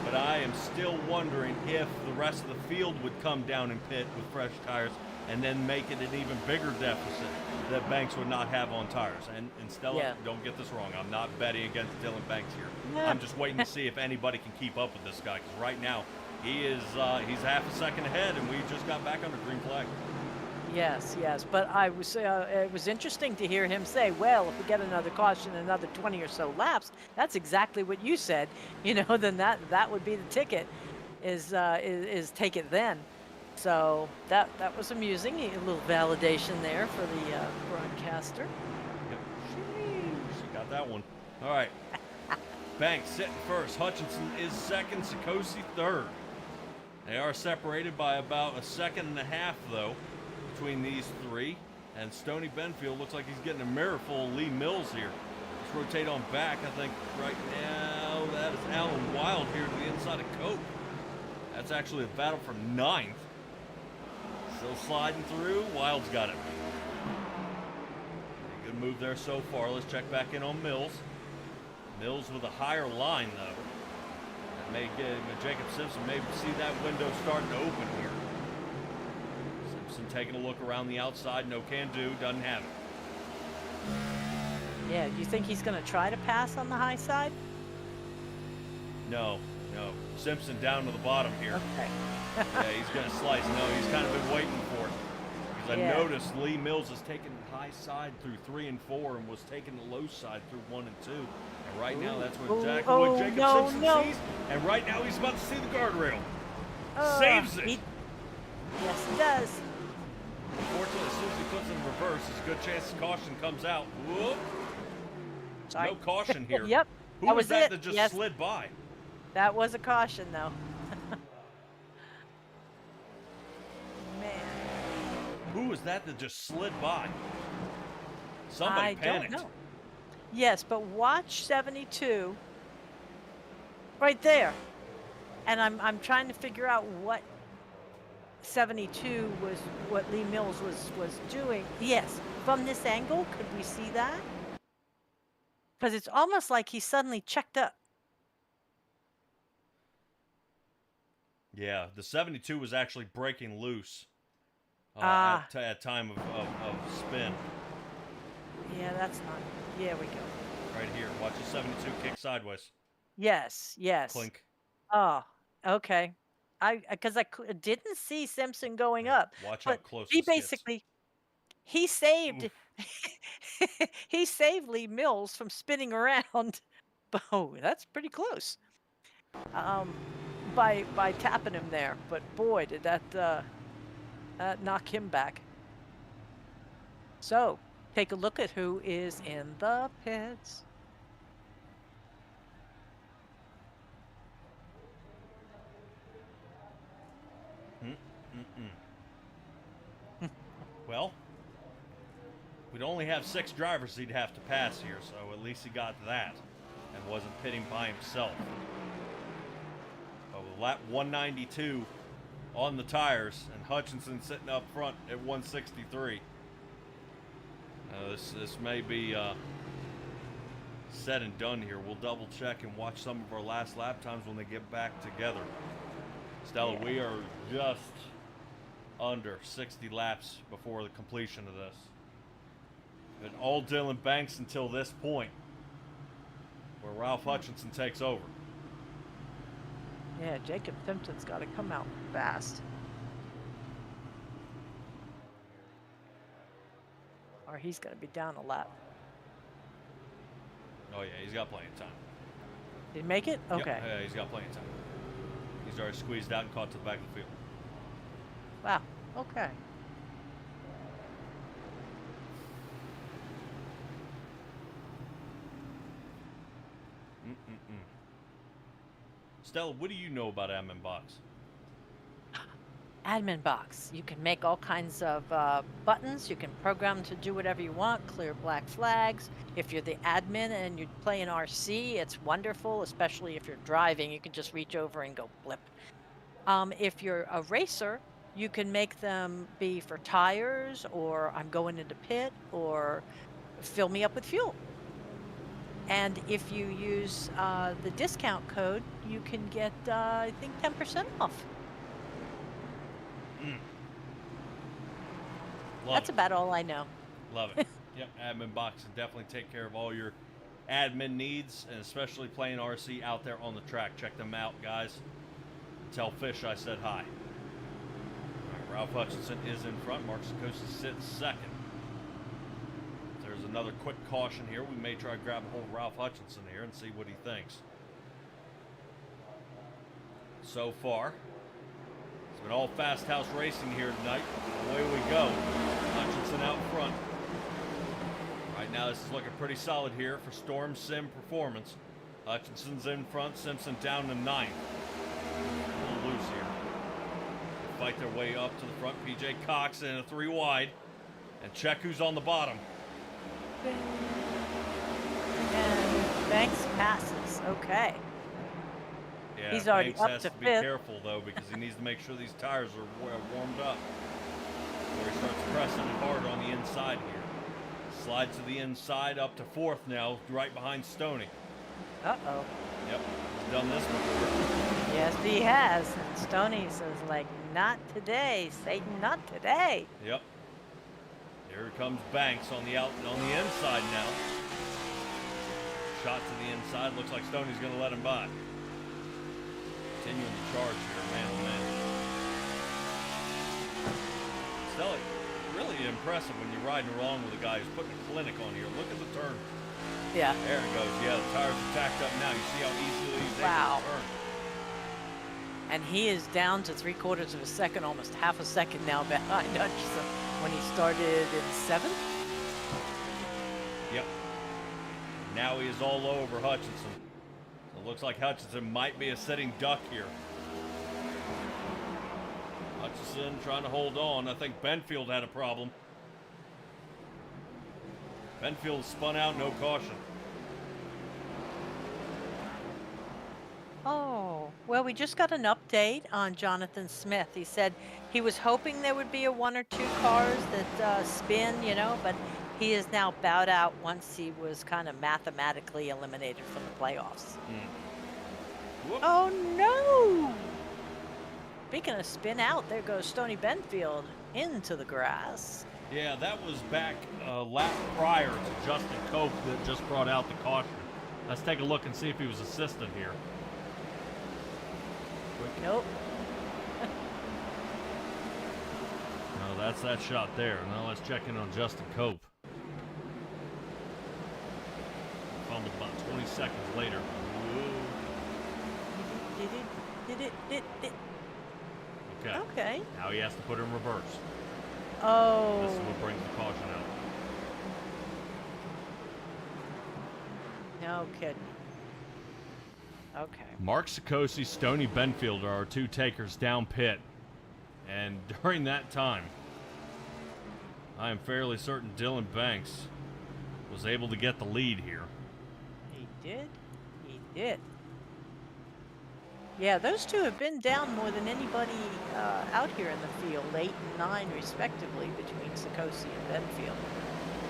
But I am still wondering if the rest of the field would come down and pit with fresh tires and then make it an even bigger deficit that Banks would not have on tires. And Stella, don't get this wrong. I'm not betting against Dylan Banks here. Yeah. I'm just waiting to see if anybody can keep up with this guy, because right now he's half a second ahead, and we just got back under green flag. Yes, but I was it was interesting to hear him say, well, if we get another caution, another 20 or so laps, that's exactly what you said. Then that would be the ticket, is take it then. So that was amusing. A little validation there for the broadcaster. Yep. She got that one. All right. Banks sitting first. Hutchinson is second. Sikosi third. They are separated by about a second and a half, though, between these three. And Stoney Benfield looks like he's getting a mirror full of Lee Mills here. Let's rotate on back. I think right now that is Alan Wild here to the inside of Cope. That's actually a battle for ninth. Still sliding through. Wild's got it. Good move there so far. Let's check back in on Mills. Mills with a higher line, though. That may get Jacob Simpson maybe see that window starting to open here. Simpson taking a look around the outside. No can do. Doesn't have it. Yeah, do you think he's going to try to pass on the high side? No. Simpson down to the bottom here. Okay. Yeah, he's going to slice. No, he's kind of been waiting for it. Because I noticed Lee Mills is taking the high side through 3 and 4 and was taking the low side through 1 and 2. And right now, that's what Jacob Simpson sees. And right now, he's about to see the guardrail. Saves it. Yes, he does. Unfortunately, as soon as he puts it in reverse, there's a good chance the caution comes out. Whoop. Sorry. No caution here. Yep. Who was that just slid by? That was a caution, though. Man. Who was that just slid by? Somebody panicked. Don't know. Yes, but watch 72 right there. And I'm trying to figure out what 72 was, what Lee Mills was doing. Yes, from this angle, could we see that? Because it's almost like he suddenly checked up. Yeah, the 72 was actually breaking loose at time of spin. Yeah, that's not. Yeah, we go. Right here. Watch the 72 kick sideways. Yes. Clink. Oh, okay. Because I didn't see Simpson going up. Watch how close he this gets. basically he saved he saved Lee Mills from spinning around. Oh, that's pretty close. By tapping him there, but boy, did that knock him back. So, take a look at who is in the pits. Well, we'd only have 6 drivers he'd have to pass here, so at least he got that and wasn't pitting by himself. But with lap 192 on the tires and Hutchinson sitting up front at 163, this may be said and done here. We'll double check and watch some of our last lap times when they get back together. Stella, we are just under 60 laps before the completion of this. And all Dylan Banks until this point, where Ralph Hutchinson takes over. Yeah, Jacob Simpson's got to come out fast. Or he's going to be down a lap. Oh yeah, he's got plenty of time. Did he make it? Okay. Yep, yeah, he's got plenty of time. He's already squeezed out and caught to the back of the field. Wow. Okay. Stella, what do you know about admin box? Admin box. You can make all kinds of buttons. You can program to do whatever you want, clear black flags. If you're the admin and you play an RC, it's wonderful, especially if you're driving. You can just reach over and go blip. If you're a racer, you can make them be for tires, or I'm going into pit, or fill me up with fuel. And if you use the discount code, you can get, I think, 10% off. That's about all I know. Love it. Yep, admin box can definitely take care of all your admin needs, and especially playing RC out there on the track. Check them out, guys. Tell Fish I said hi. All right, Ralph Hutchinson is in front. Mark Sikosi sits second. If there's another quick caution here, we may try to grab a hold of Ralph Hutchinson here and see what he thinks. So far, it's been all fast house racing here tonight. Away we go. Hutchinson out front. Right now, this is looking pretty solid here for Storm Sim Performance. Hutchinson's in front, Simpson down to 9th. A little loose here. They fight their way up to the front. PJ Cox in a 3 wide. And check who's on the bottom. And Banks passes. Okay. Yeah, He's already Banks up has to to be 5th. careful, though, because he needs to make sure these tires are warmed up. Before he starts pressing hard on the inside here. Slides to the inside, up to 4th now, right behind Stoney. Uh-oh. Yep, he's done this before. Yes, he has. And Stoney says, like, not today, Satan, not today. Yep. Here comes Banks on the inside now. Shot to the inside. Looks like Stoney's going to let him by. Continuing the charge here, man, oh man. Stella, really impressive when you're riding along with a guy who's putting a clinic on here. Look at the turn. Yeah. There it goes. Yeah, the tires are tacked up now. You see how easily he's Wow. able to turn. And he is down to 3/4 of a second, almost half a second now behind Hutchinson when he started in 7th. Yep. Now he is all over Hutchinson. So it looks like Hutchinson might be a sitting duck here. Hutchinson trying to hold on. I think Benfield had a problem. Benfield spun out, no caution. Oh, well, we just got an update on Jonathan Smith. He said he was hoping there would be a 1 or 2 cars that spin, you know, but he is now bowed out once he was kind of mathematically eliminated from the playoffs. Whoop. Oh, no! Speaking of spin out, there goes Stoney Benfield into the grass. Yeah, that was back a lap prior to Justin Cope that just brought out the caution. Let's take a look and see if he was assistant here. Nope. No, that's that shot there. Now let's check in on Justin Cope. Fumbled about 20 seconds later. Okay. Okay. Now he has to put it in reverse. Oh. This is what brings the caution out. No kidding. Okay. Mark Sikosi, Stoney Benfield are our 2 takers down pit. And during that time, I am fairly certain Dylan Banks was able to get the lead here. He did. He did. Yeah, those 2 have been down more than anybody out here in the field, 8 and 9 respectively between Sikosi and Benfield.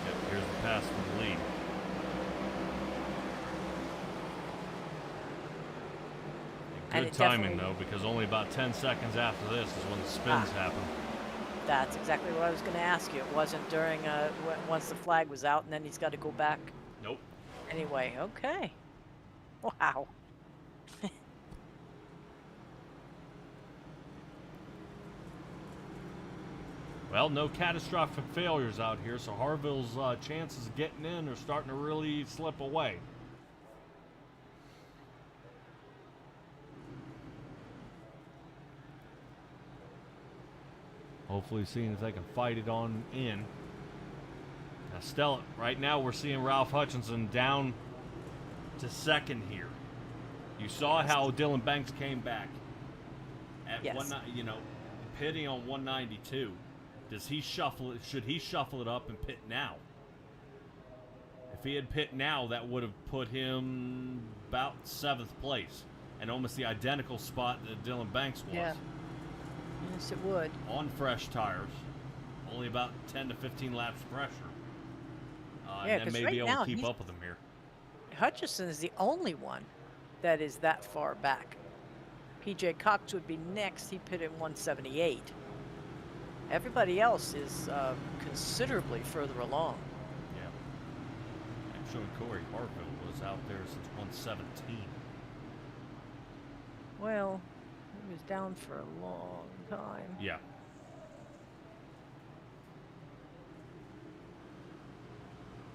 Yep, here's the pass from the lead. And Good it timing, definitely- though, because only about 10 seconds after this is when the spins happen. That's exactly what I was going to ask you. It wasn't during once the flag was out, and then he's got to go back. Nope. Anyway, okay. Wow. Well, no catastrophic failures out here, so Harville's chances of getting in are starting to really slip away. Hopefully seeing if they can fight it on in. Now, Stella, right now we're seeing Ralph Hutchinson down to 2nd here. You saw how Dylan Banks came back at Yes. pitting on 192. Does he shuffle it? Should he shuffle it up and pit now? If he had pit now, that would have put him about 7th place and almost the identical spot that Dylan Banks was. Yeah. Yes, it would. On fresh tires, only about 10 to 15 laps pressure. Yeah, and then 'cause maybe right able now to keep he's- up with him here. Hutchison is the only one that is that far back. PJ Cox would be next. He pitted in 178. Everybody else is considerably further along. Yeah. I'm showing Corey Harville was out there since 117. Well, he was down for a long time. Yeah.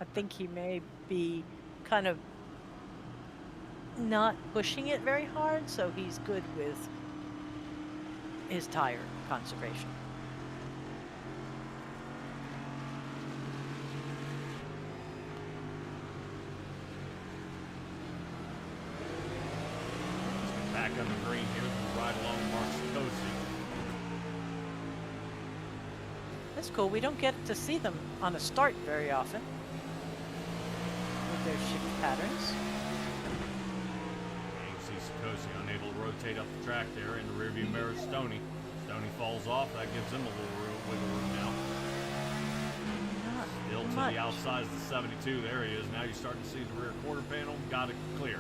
I think he may be kind of not pushing it very hard, so he's good with his tire conservation. Back on the green here, right along Mark Sikosi. That's cool. We don't get to see them on a start very often with their shift patterns. And you see Sikosi unable to rotate up the track there. In the rearview mirror, Stoney. Stoney falls off. That gives him a little wiggle room now. Not Still to much. the outside of the 72. There he is. Now you're starting to see the rear quarter panel. Got it clear.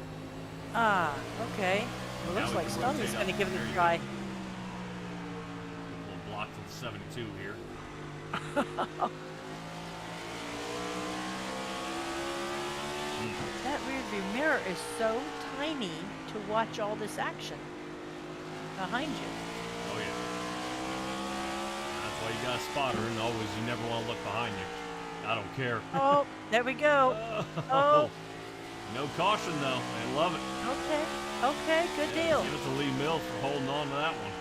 Ah, okay. Well, Now looks we like can Stoney's rotate going to up. give it There a you try. A little block to the 72 here. That rearview mirror is so tiny to watch all this action behind you. Oh, yeah. That's why you got a spotter, and always you never want to look behind you. I don't care. Oh, there we go. Oh. No caution, though. They love it. Okay, okay, good Yeah, deal. Give it to Lee Mills for holding on to that one.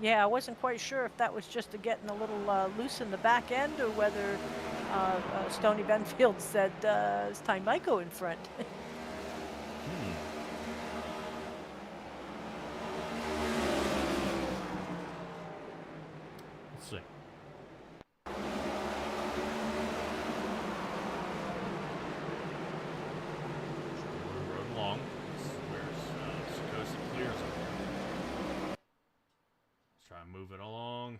Yeah, I wasn't quite sure if that was just getting a little loose in the back end or whether Stoney Benfield said it's time I go in front. Let's see. Road along. Where's Sikosi clears it. Let's try and move it along.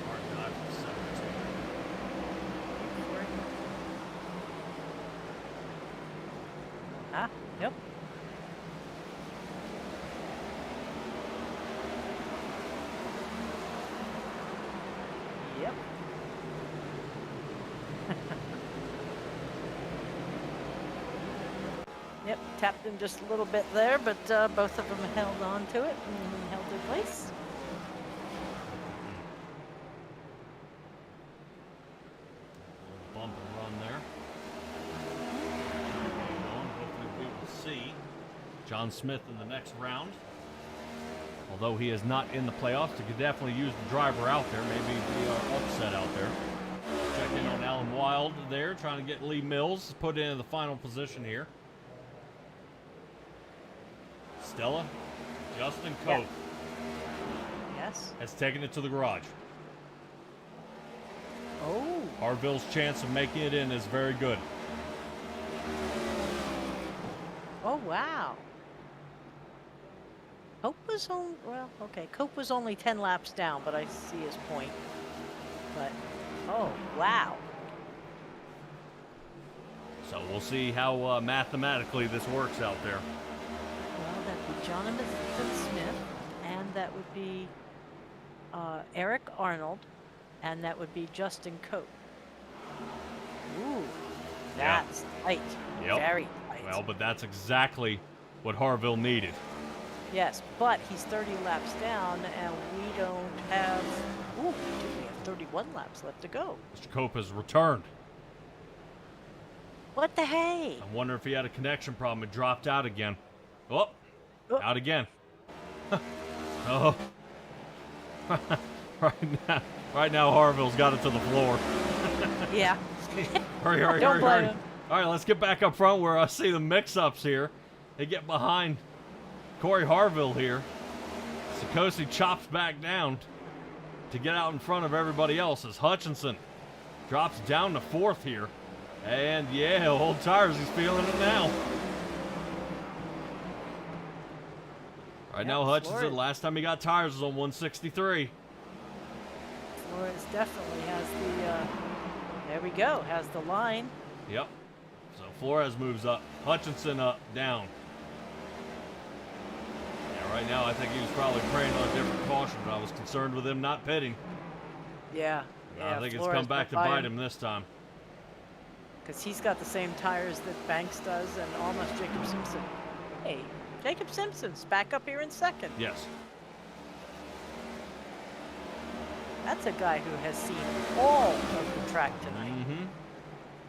Hard dive for 72. Ah, yep. Yep. Yep, tapped him just a little bit there, but both of them held on to it and held their place. Little bump and run there. Hopefully we will see John Smith in the next round. Although he is not in the playoffs, he could definitely use the driver out there. Maybe be our upset out there. Check in on Alan Wild there, trying to get Lee Mills put into the final position here. Stella, Justin Cope Yes. has taken it to the garage. Oh. Harville's chance of making it in is very good. Oh, wow. Cope was on, well, okay, Cope was only 10 laps down, but I see his point. But, oh, wow. So we'll see how mathematically this works out there. Well, that'd be Jonathan Smith, and that would be Eric Arnold, and that would be Justin Cope. Ooh, Yeah. that's tight. Yep. Very tight. Well, but that's exactly what Harville needed. Yes, but he's 30 laps down, and we don't have. Ooh, we have 31 laps left to go. Mr. Cope has returned. What the hey? I wonder if he had a connection problem and dropped out again. Oh, Out again. Oh. Right now, Harville's got it to the floor. Yeah. Hurry, hurry, Don't hurry, blame hurry. him. All right, let's get back up front where I see the mix-ups here. They get behind Corey Harville here. Sikosi chops back down to get out in front of everybody else as Hutchinson drops down to fourth here. And yeah, old tires, he's feeling it now. Right now, Hutchinson, Flores. last time he got tires was on 163. Flores definitely has the, there we go, has the line. Yep. So Flores moves up. Hutchinson up, down. Yeah, right now I think he was probably praying on a different caution, but I was concerned with him not pitting. Yeah. I think it's come back to bite him this time. Because he's got the same tires that Banks does and almost Jacob Simpson. Hey, Jacob Simpson's back up here in second. Yes. That's a guy who has seen all of the track tonight. Mm-hmm.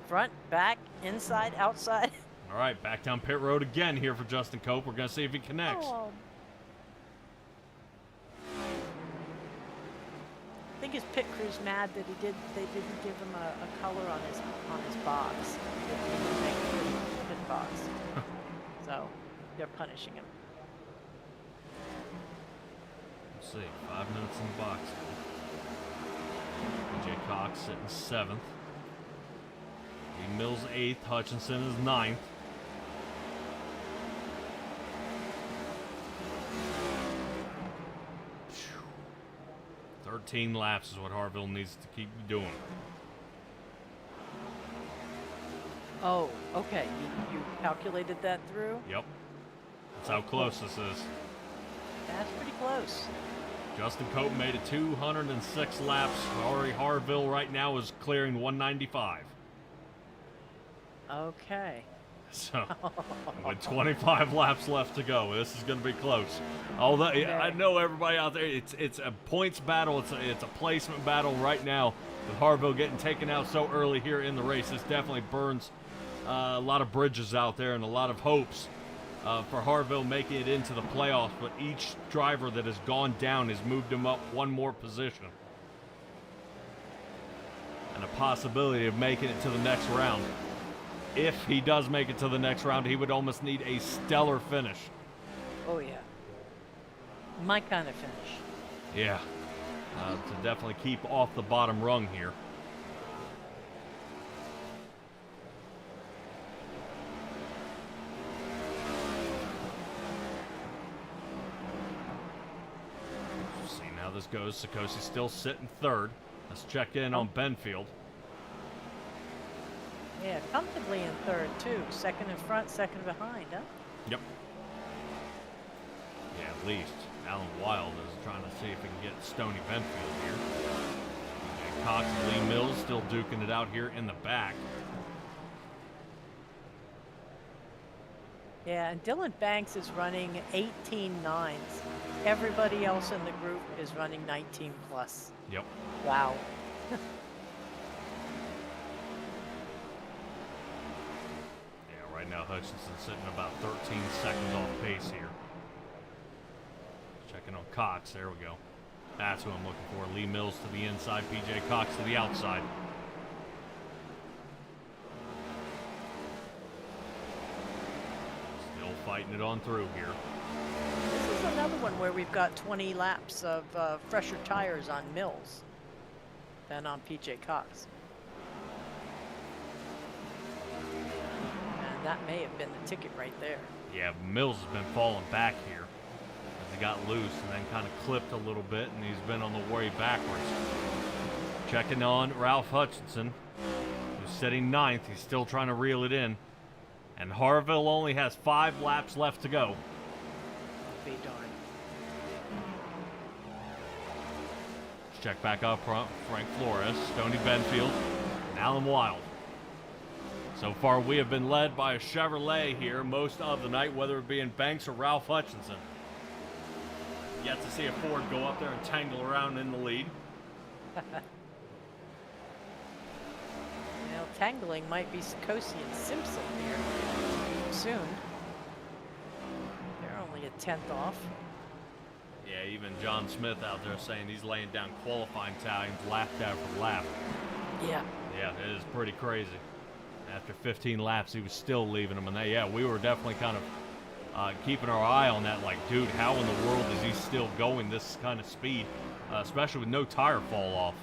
Front, back, inside, outside. All right, back down pit road again here for Justin Cope. We're going to see if he connects. Oh. I think his pit crew's mad that they didn't give him a color on his box. They didn't make a pit box. So they're punishing him. Let's see, 5 minutes in the box. PJ Cox sitting 7th. Lee Mills 8th. Hutchinson is 9th. Phew. 13 laps is what Harville needs to keep doing. Oh, okay. You calculated that through? Yep. That's how close this is. That's pretty close. Justin Cope made it 206 laps. Corey Harville right now is clearing 195. Okay. So, with 25 laps left to go, this is going to be close. Although I know everybody out there, it's a points battle, it's a placement battle right now. With Harville getting taken out so early here in the race, this definitely burns a lot of bridges out there and a lot of hopes for Harville making it into the playoffs. But each driver that has gone down has moved him up one more position, and a possibility of making it to the next round. If he does make it to the next round, he would almost need a stellar finish. Oh, yeah. My kind of finish. Yeah. To definitely keep off the bottom rung here. See how this goes. Sikosi's still sitting 3rd. Let's check in on Benfield. Yeah, comfortably in 3rd, too. 2nd in front, 2nd behind, huh? Yep. Yeah, at least. Alan Wild is trying to see if he can get Stoney Benfield here. And Cox and Lee Mills still duking it out here in the back. Yeah, and Dylan Banks is running 18.9s. Everybody else in the group is running 19 plus. Yep. Wow. Right now, Hutchinson sitting about 13 seconds off pace here. Checking on Cox. There we go. That's who I'm looking for. Lee Mills to the inside. PJ Cox to the outside. Still fighting it on through here. This is another one where we've got 20 laps of fresher tires on Mills than on PJ Cox. That may have been the ticket right there. Yeah, Mills has been falling back here as he got loose and then kind of clipped a little bit, and he's been on the way backwards. Checking on Ralph Hutchinson, who's sitting 9th. He's still trying to reel it in. And Harville only has 5 laps left to go. Be darned. Let's check back up front. Frank Flores, Stoney Benfield, and Alan Wild. So far, we have been led by a Chevrolet here most of the night, whether it be in Banks or Ralph Hutchinson. Yet to see a Ford go up there and tangle around in the lead. Now, tangling might be Sikosi and Simpson here soon. They're only a 10th off. Yeah, even John Smith out there saying he's laying down qualifying times lap after lap. Yeah. Yeah, it is pretty crazy. After 15 laps, he was still leaving them. And yeah, we were definitely kind of keeping our eye on that. Like, dude, how in the world is he still going this kind of speed, especially with no tire fall off?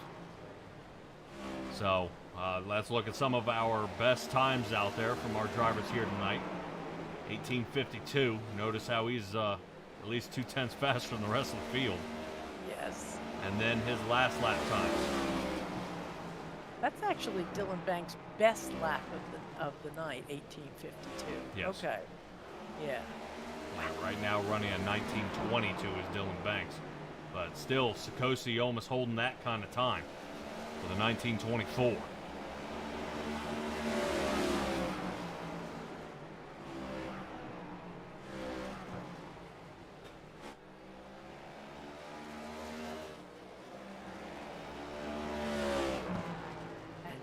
So let's look at some of our best times out there from our drivers here tonight. 18:52. Notice how he's at least 2/10 faster than the rest of the field. Yes. And then his last lap times. That's actually Dylan Banks' best lap of the night, 18:52. Yes. Okay. Yeah. Yeah, right now running at 19:22 is Dylan Banks. But still, Sikosi almost holding that kind of time with a 19:24.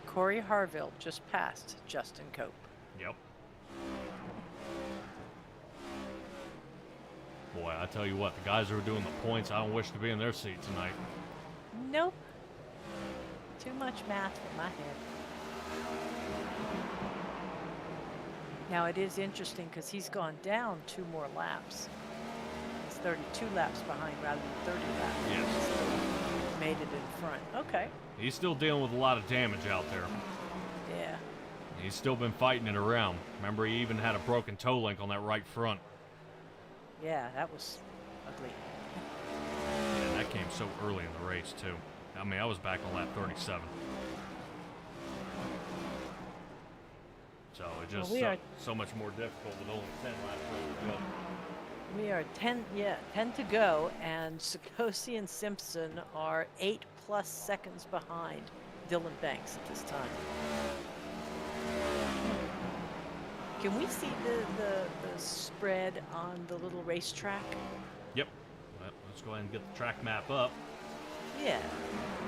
Corey Harville just passed Justin Cope. Yep. Boy, I tell you what, the guys who are doing the points, I don't wish to be in their seat tonight. Nope. Too much math for my head. Now it is interesting because he's gone down 2 more laps. He's 32 laps behind rather than 30 laps. Yes. Still made it in front. Okay. He's still dealing with a lot of damage out there. Yeah. He's still been fighting it around. Remember, he even had a broken toe link on that right front. Yeah, that was ugly. And that came so early in the race, too. I mean, I was back on lap 37. So it just so much more difficult with only 10 laps left to go. We are 10 to go, and Sikosi and Simpson are 8+ seconds behind Dylan Banks at this time. Can we see the spread on the little racetrack? Yep. Well, let's go ahead and get the track map up. Yeah.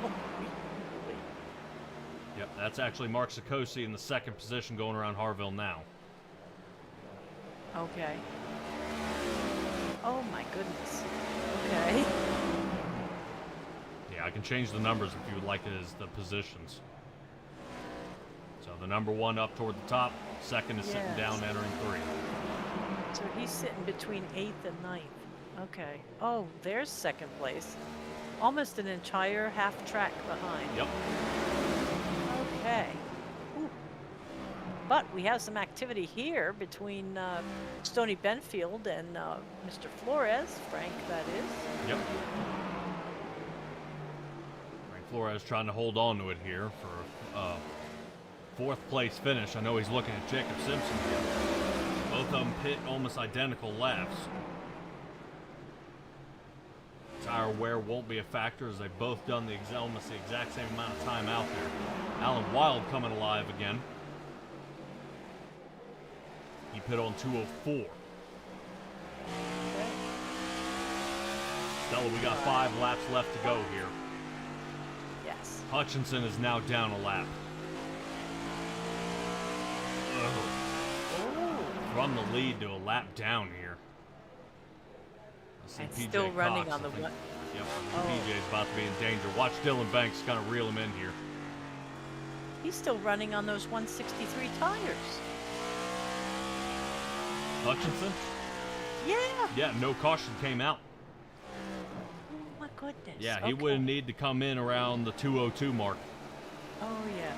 Oh, Yep, that's actually Mark Sikosi in the second position going around Harville now. okay. Oh my goodness. Okay. Yeah, I can change the numbers if you would like it as the positions. So the number 1 up toward the top, second is sitting down entering 3. So he's sitting between 8th and 9th. Okay. Oh, there's second place. Almost an entire half track behind. Yep. Okay. Ooh. But we have some activity here between Stony Benfield and Mr. Flores, Frank, that is. Yep. Frank Flores trying to hold on to it here for 4th place finish. I know he's looking at Jacob Simpson here. Both of them pit almost identical laps. Tire wear won't be a factor as they've both done almost the exact same amount of time out there. Alan Wild coming alive again. He pit on 2:04. Okay. Stella, we got 5 laps left to go here. Yes. Hutchinson is now down a lap. Oh. From the lead to a lap down here. And still running on the one. Yep, PJ's about to be in danger. Watch Dylan Banks kind of reel him in here. He's still running on those 163 tires. Hutchinson? Yeah. Yeah, no caution came out. Oh my goodness. Yeah, he would need to come in around the 2:02 mark. Oh yeah.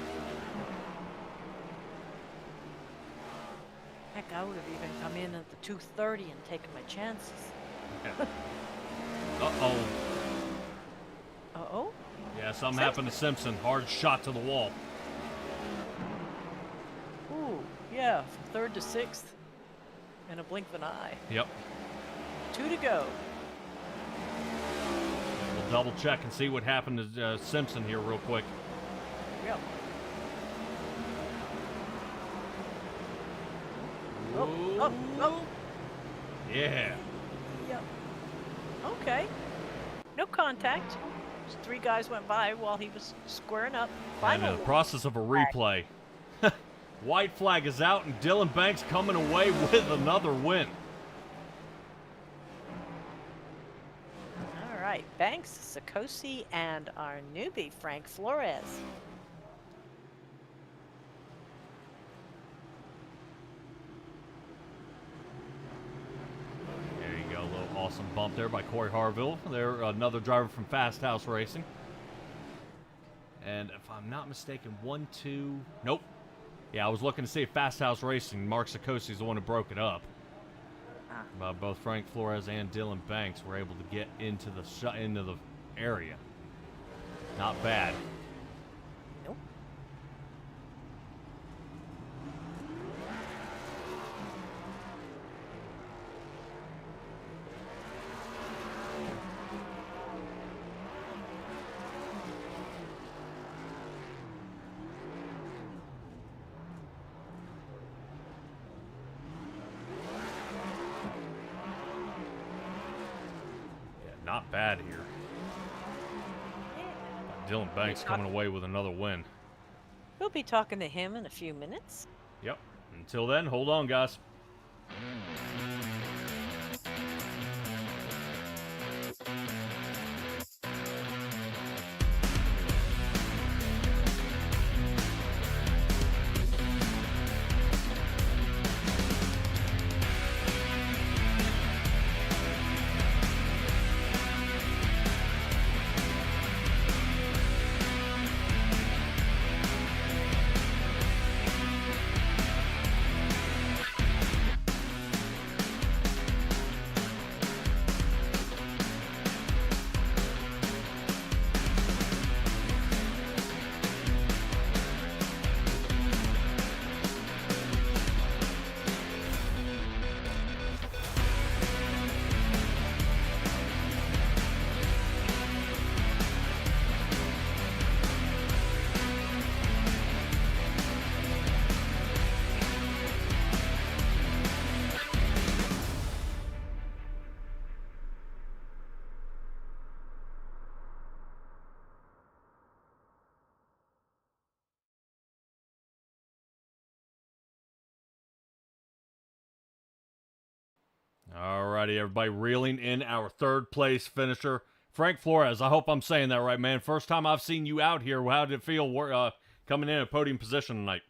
Heck, I would have even come in at the 2:30 and taken my chances. Yeah. Uh-oh. Uh-oh? Yeah, something happened to Simpson. Hard shot to the wall. Ooh, yeah, from 3rd to 6th. In a blink of an eye. Yep. 2 to go. We'll double check and see what happened to Simpson here real quick. Yep. Oh. Yeah. Yep. Okay. No contact. Just 3 guys went by while he was squaring up. And in the process of a replay. White flag is out, and Dylan Banks coming away with another win. Banks, Sikosi, and our newbie, Frank Flores. There you go, a little awesome bump there by Corey Harville. There, another driver from Fast House Racing. And if I'm not mistaken, 1, 2, nope. Yeah, I was looking to see if Fast House Racing, Mark Sikosi is the one who broke it up. Both Frank Flores and Dylan Banks were able to get into the area. Not bad. Nope. Not bad here. Dylan Banks coming away with another win. We'll be talking to him in a few minutes. Yep. Until then, hold on, guys. Alrighty, everybody, reeling in our third place finisher, Frank Flores. I hope I'm saying that right, man. First time I've seen you out here. How did it feel coming in at podium position tonight?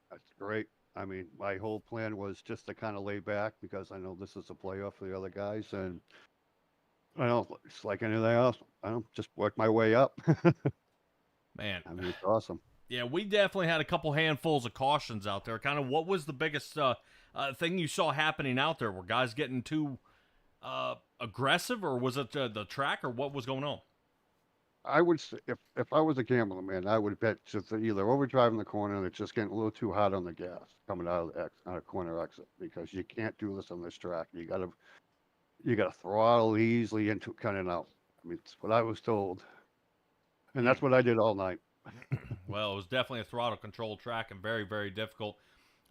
That's great. I mean, my whole plan was just to kind of lay back because I know this is a playoff for the other guys, and I don't. It's like anything else. I don't just work my way up. Man, I mean, it's awesome. Yeah, we definitely had a couple handfuls of cautions out there. Kind of, what was the biggest thing you saw happening out there? Were guys getting too aggressive, or was it the track, or what was going on? I would say if I was a gambler, man, I would bet just either overdriving the corner and it's just getting a little too hot on the gas coming out of the out of corner exit, because you can't do this on this track. You gotta throttle easily into cutting out. I mean, it's what I was told, and that's what I did all night. Well, it was definitely a throttle control track and very, very difficult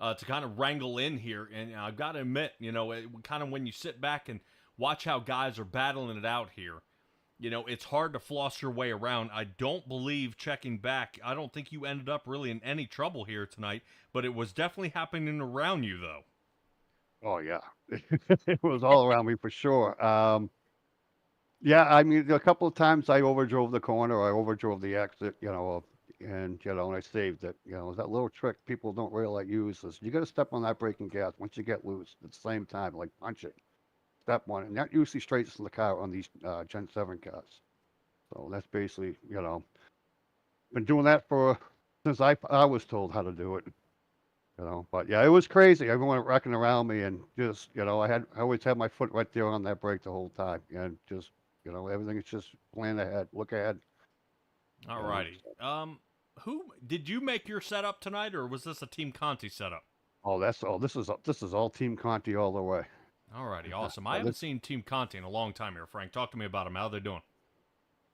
to kind of wrangle in here. And I've got to admit, kind of when you sit back and watch how guys are battling it out here, it's hard to floss your way around. I don't believe, checking back, I don't think you ended up really in any trouble here tonight, but it was definitely happening around you, though. Oh yeah, it was all around me for sure. Yeah, I mean, a couple of times I overdrove the corner, I overdrove the exit, and I saved it. That little trick people don't really use is you got to step on that braking gas once you get loose at the same time, like punch it. Step one, and that usually straightens the car on these Gen 7 cars. So that's basically, been doing that since I was told how to do it. But yeah, it was crazy. Everyone wrecking around me, and just, I always had my foot right there on that brake the whole time, and just, everything is just plan ahead, look ahead. All righty. Who did you make your setup tonight, or was this a Team Conti setup? Oh, this is all Team Conti all the way. All righty, awesome. I haven't seen Team Conti in a long time here, Frank. Talk to me about them. How are they doing?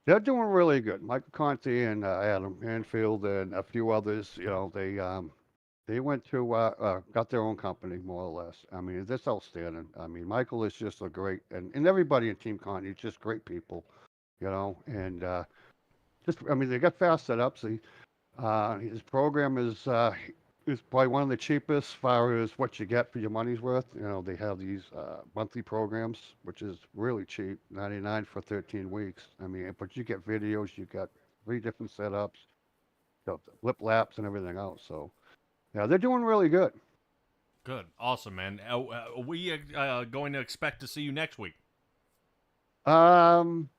They're doing really good. Michael Conti and Adam Hanfield and a few others. They went to got their own company, more or less. I mean, that's outstanding. I mean, Michael is just a great, and everybody in Team Conti is just great people, and I mean, they got fast setups. His program is is probably one of the cheapest as far as what you get for your money's worth. You know, they have these monthly programs, which is really cheap, 99 for 13 weeks. I mean, but you get videos, you got 3 different setups, the lip laps and everything else. So, yeah, they're doing really good. Good. Awesome, man. Are we going to expect to see you next week? Um,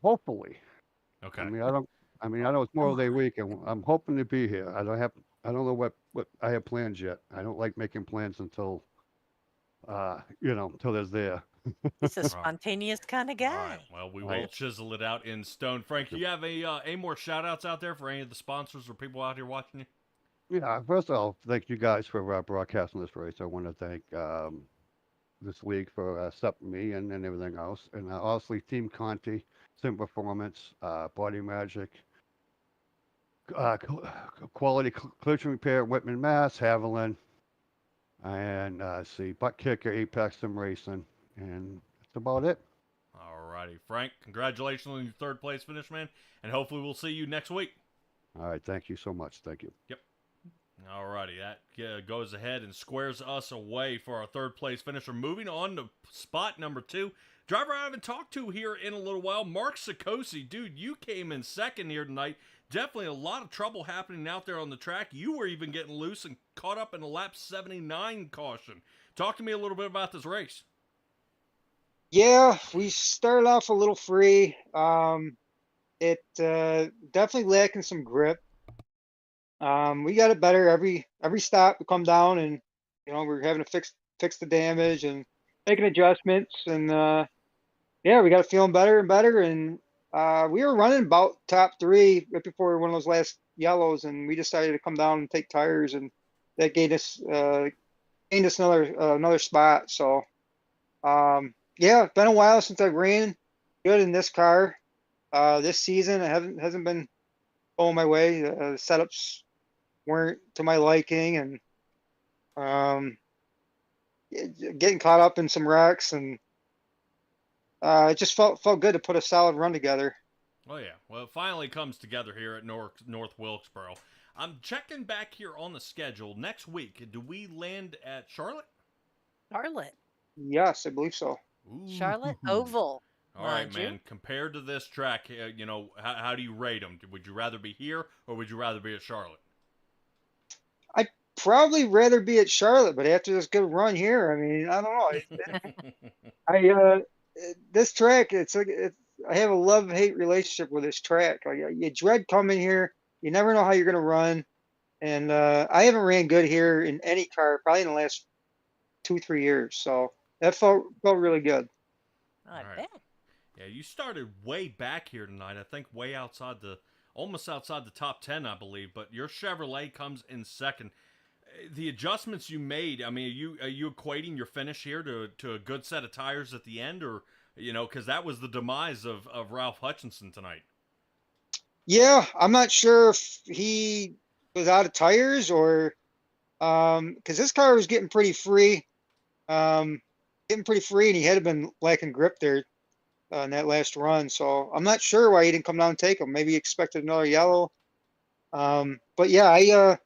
Hopefully. Okay. I mean, I don't. I mean, I know it's Memorial Day week, and I'm hoping to be here. I don't know what I have plans yet. I don't like making plans until, until there's there. He's a Right. spontaneous kind of All right. guy. Well, we Right. will chisel it out in stone. Frank, you have any more shout outs out there for any of the sponsors or people out here watching you? Yeah. First of all, thank you guys for broadcasting this race. I want to thank this league for accepting me and everything else, and obviously Team Conti, Sim Performance, Body Magic, Quality Collision Repair, Whitman, Mass, Haviland, and see Butt Kicker, Apex Sim Racing, and that's about it. All righty. Frank, congratulations on your third place finish, man. And hopefully we'll see you next week. All right, thank you so much. Thank you. Yep. All righty. That goes ahead and squares us away for our third place finisher. Moving on to spot number 2. Driver I haven't talked to here in a little while, Mark Sikosi. Dude, you came in second here tonight. Definitely a lot of trouble happening out there on the track. You were even getting loose and caught up in a lap 79 caution. Talk to me a little bit about this race. Yeah, we started off a little free. It definitely lacking some grip. We got it better every stop. We come down and we're having to fix the damage and making adjustments, and yeah, we got it feeling better and better. And we were running about top 3 right before one of those last yellows, and we decided to come down and take tires, and that gained us another spot. So yeah, it's been a while since I ran good in this car. This season, it hasn't been going my way. The setups weren't to my liking, and getting caught up in some wrecks, and it just felt good to put a solid run together. Oh, yeah. Well, it finally comes together here at North Wilkesboro. I'm checking back here on the schedule. Next week, do we land at Charlotte? Charlotte. Yes, I believe so. Ooh. Charlotte Oval. All right, mind you. man. Compared to this track, how do you rate them? Would you rather be here or would you rather be at Charlotte? I'd probably rather be at Charlotte, but after this good run here, I mean, I don't know. This track, I have a love-hate relationship with this track. Like, you dread coming here. You never know how you're gonna run, and I haven't ran good here in any car probably in the last 2-3 years. So that felt really good. I All right. bet. Yeah, you started way back here tonight. I think way almost outside the top 10, I believe. But your Chevrolet comes in second. The adjustments you made, I mean, are you equating your finish here to a good set of tires at the end, or because that was the demise of Ralph Hutchinson tonight. Yeah, I'm not sure if he was out of tires or because this car was getting pretty free, and he had been lacking grip there in that last run. So I'm not sure why he didn't come down and take him. Maybe he expected another yellow. But yeah,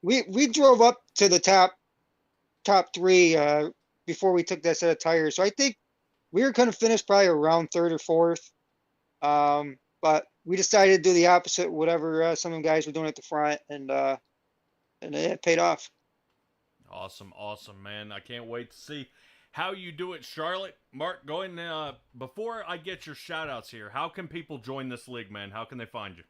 we drove up to the top 3 before we took that set of tires. So I think we were going to finish probably around 3rd or 4th. But we decided to do the opposite, whatever some of the guys were doing at the front, and it paid off. Awesome, man. I can't wait to see how you do it, Charlotte. Mark, go ahead and, before I get your shout-outs here, how can people join this league, man? How can they find you?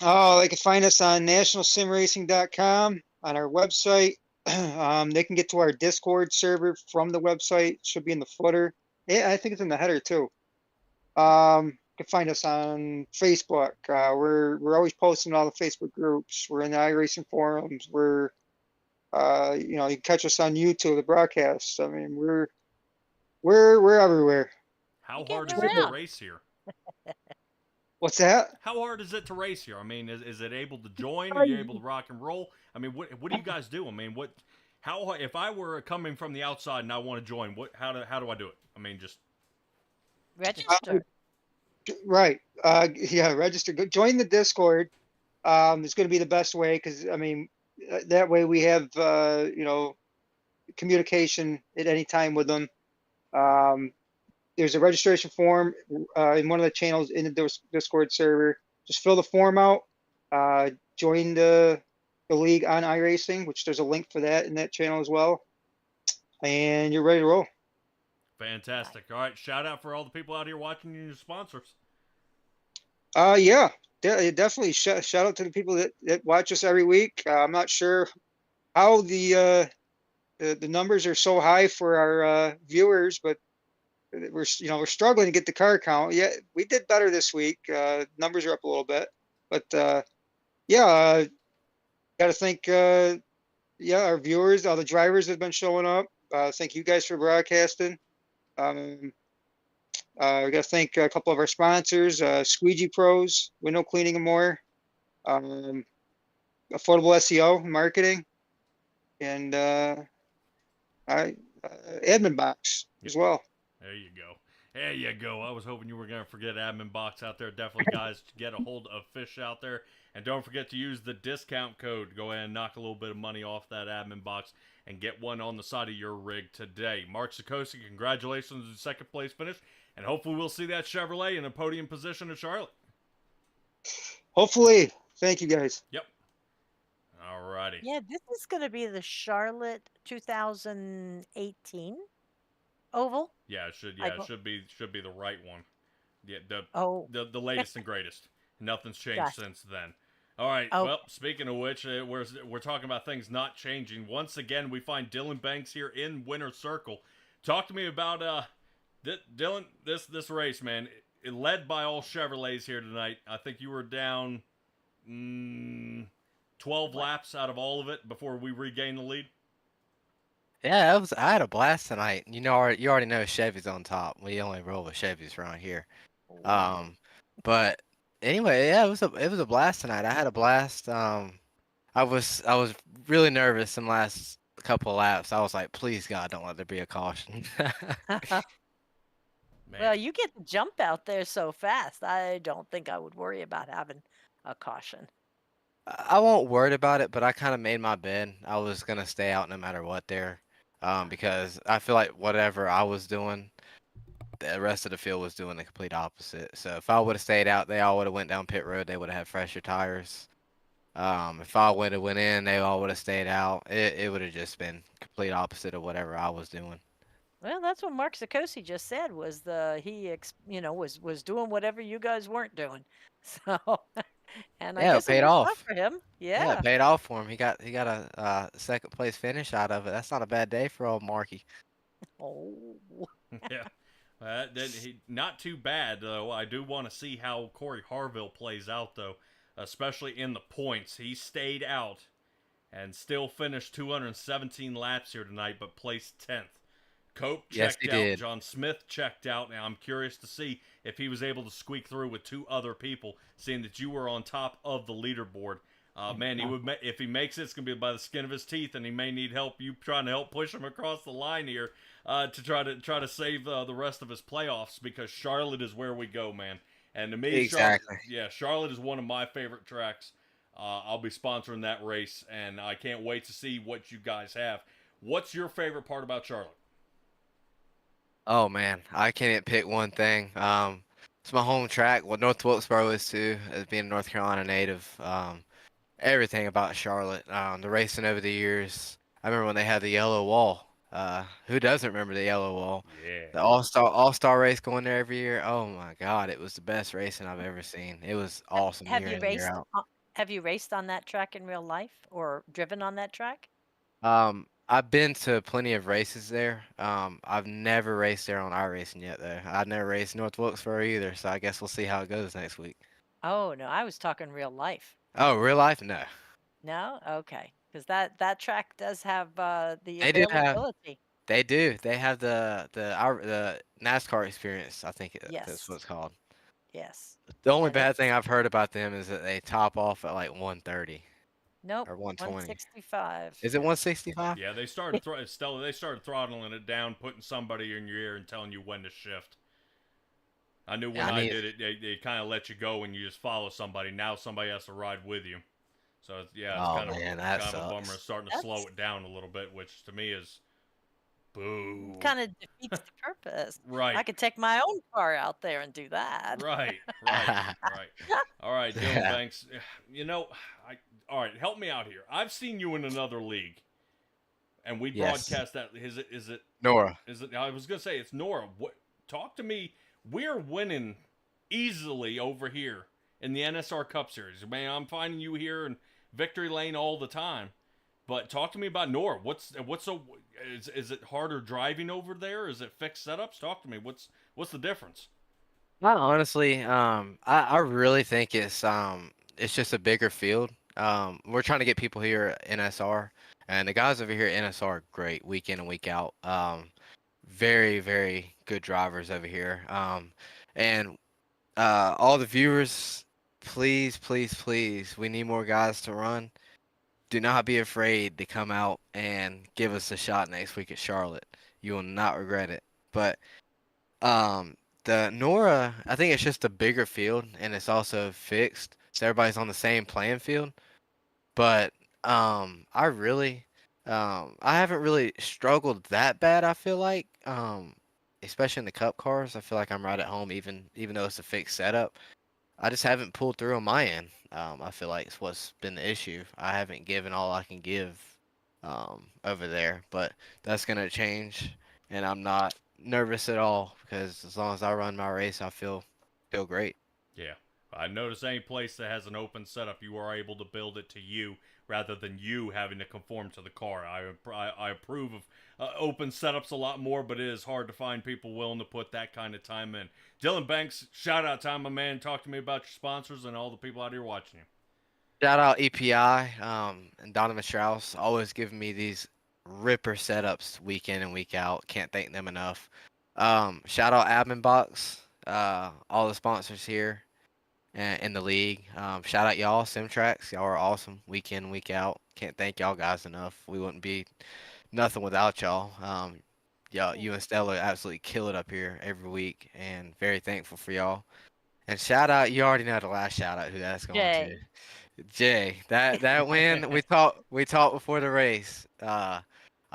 Oh, they can find us on nationalsimracing.com, on our website. They can get to our Discord server from the website. It should be in the footer. Yeah, I think it's in the header too. You can find us on Facebook. We're always posting in all the Facebook groups. We're in the iRacing forums. You can catch us on YouTube, the broadcasts. I mean, we're everywhere. How You're hard is getting it to around. race here? What's that? How hard is it to race here? I mean, is it able to join? Are you able to rock and roll? I mean, what do you guys do? I mean, how if I were coming from the outside and I want to join, how do I do it? I mean, just Register. Right. Yeah, register. Join the Discord. It's going to be the best way because I mean that way we have communication at any time with them. There's a registration form in one of the channels in the Discord server. Just fill the form out. Join the league on iRacing, which there's a link for that in that channel as well. And you're ready to roll. Fantastic. All right, shout out for all the people out here watching and your sponsors. Yeah, definitely. Shout out to the people that watch us every week. I'm not sure how the numbers are so high for our viewers, but we're struggling to get the car count. Yeah, we did better this week. Numbers are up a little bit, but yeah, got to thank our viewers, all the drivers that have been showing up. Thank you guys for broadcasting. We got to thank a couple of our sponsors, Squeegee Pros, Window Cleaning and More, Affordable SEO Marketing, and Admin Box as well. There you go. There you go. I was hoping you were going to forget Admin Box out there. Definitely, guys, get a hold of Fish out there. And don't forget to use the discount code. Go ahead and knock a little bit of money off that Admin Box and get one on the side of your rig today. Mark Sikosi, congratulations on the second place finish. And hopefully we'll see that Chevrolet in a podium position at Charlotte. Hopefully. Thank you, guys. Yep. All righty. Yeah, this is going to be the Charlotte 2018 oval. Yeah, it should be the right one. Yeah, the latest and greatest. Nothing's changed Gotcha. since then. All right. Oh. Well, speaking of which, we're talking about things not changing. Once again, we find Dylan Banks here in Winner's Circle. Talk to me about Dylan. This race, man. It led by all Chevrolets here tonight. I think you were down 12 laps out of all of it before we regained the lead. Yeah, I had a blast tonight. You already know Chevy's on top. We only roll with Chevys around here. But anyway, yeah, it was a blast tonight. I had a blast. I was really nervous in the last couple of laps. I was like, please God, don't let there be a caution. Well, you get the jump out there so fast. I don't think I would worry about having a caution. I won't worry about it, but I kind of made my bed. I was gonna stay out no matter what there, because I feel like whatever I was doing, the rest of the field was doing the complete opposite. So if I would have stayed out, they all would have went down pit road. They would have had fresher tires. If I would have went in, they all would have stayed out. It would have just been complete opposite of whatever I was doing. Well, that's what Mark Sikosi just said. Was was doing whatever you guys weren't doing. So, and I Yeah, it guess paid worked out off. for him. Yeah, Yeah. it paid off for him. He got a second place finish out of it. That's not a bad day for old Marky. Oh. Yeah. Not too bad, though. I do want to see how Corey Harville plays out, though, especially in the points. He stayed out and still finished 217 laps here tonight, but placed 10th. Cope checked out. Did. John Smith checked out. Now I'm curious to see if he was able to squeak through with two other people, seeing that you were on top of the leaderboard. Man, if he makes it, it's gonna be by the skin of his teeth, and he may need help. You trying to help push him across the line here to try to save the rest of his playoffs, because Charlotte is where we go, man. And to me, Exactly. Charlotte is one of my favorite tracks. I'll be sponsoring that race, and I can't wait to see what you guys have. What's your favorite part about Charlotte? Oh man, I can't pick one thing. It's my home track. Well, North Wilkesboro is too, as being a North Carolina native. Everything about Charlotte. The racing over the years. I remember when they had the yellow wall. Who doesn't remember the yellow wall? Yeah. The all-star race going there every year. Oh my God, it was the best racing I've ever seen. It was awesome Have year you in, year raced? out. Have you raced on that track in real life or driven on that track? I've been to plenty of races there. I've never raced there on iRacing yet, though. I've never raced North Wilkesboro either, so I guess we'll see how it goes next week. Oh no, I was talking real life. Oh, real life? No. No, okay, because that track does have the They do have. availability. They do. They have the NASCAR experience. I think that's Yes. what it's called. Yes. The only Yeah, bad thing I've heard about them is that they top off at like 130 Nope. or 120. 165. Is it 165? Yeah, they started Stella. They started throttling it down, putting somebody in your ear and telling you when to shift. I knew when Yeah, I did it, they kind of let you go and you just follow somebody. Now somebody has to ride with you. So, it's Oh kind of, man, that kind of a bummer. sucks. It's starting to slow it down a little bit, which to me is boo. Kind of defeats the purpose. I Right. could take my own car out there and do that. Right. All right, Dylan Yeah. Banks. All right, help me out here. I've seen you in another league, and we Yes. broadcast that. Nora. Is it? I was gonna say it's Nora. What? Talk to me. We're winning easily over here in the NSR Cup Series. Man, I'm finding you here in victory lane all the time. But talk to me about Nora. What's so? Is it harder driving over there? Is it fixed setups? Talk to me. What's the difference? Well, honestly, I really think it's just a bigger field. We're trying to get people here at NSR, and the guys over here at NSR are great week in and week out. Very, very good drivers over here. And all the viewers, please, please, please, we need more guys to run. Do not be afraid to come out and give us a shot next week at Charlotte. You will not regret it. But the Nora, I think it's just a bigger field and it's also fixed, so everybody's on the same playing field. But I really, I haven't really struggled that bad. I feel like, especially in the Cup cars, I feel like I'm right at home, even though it's a fixed setup. I just haven't pulled through on my end. I feel like it's what's been the issue. I haven't given all I can give over there, but that's gonna change, and I'm not nervous at all because as long as I run my race, I feel great. Yeah. I notice any place that has an open setup, you are able to build it to you rather than you having to conform to the car. I approve of open setups a lot more, but it is hard to find people willing to put that kind of time in. Dylan Banks, shout out time, my man. Talk to me about your sponsors and all the people out here watching you. Shout out EPI and Donovan Strauss, always giving me these ripper setups week in and week out. Can't thank them enough. Shout out Admin Box, all the sponsors here in the league. Shout out y'all, Simtrax. Y'all are awesome week in, week out. Can't thank y'all guys enough. We wouldn't be nothing without y'all. Y'all, you and Stella absolutely kill it up here every week, and very thankful for y'all. And shout out, you already know the last shout out who that's going Jay. to. Jay, that win we talked before the race. I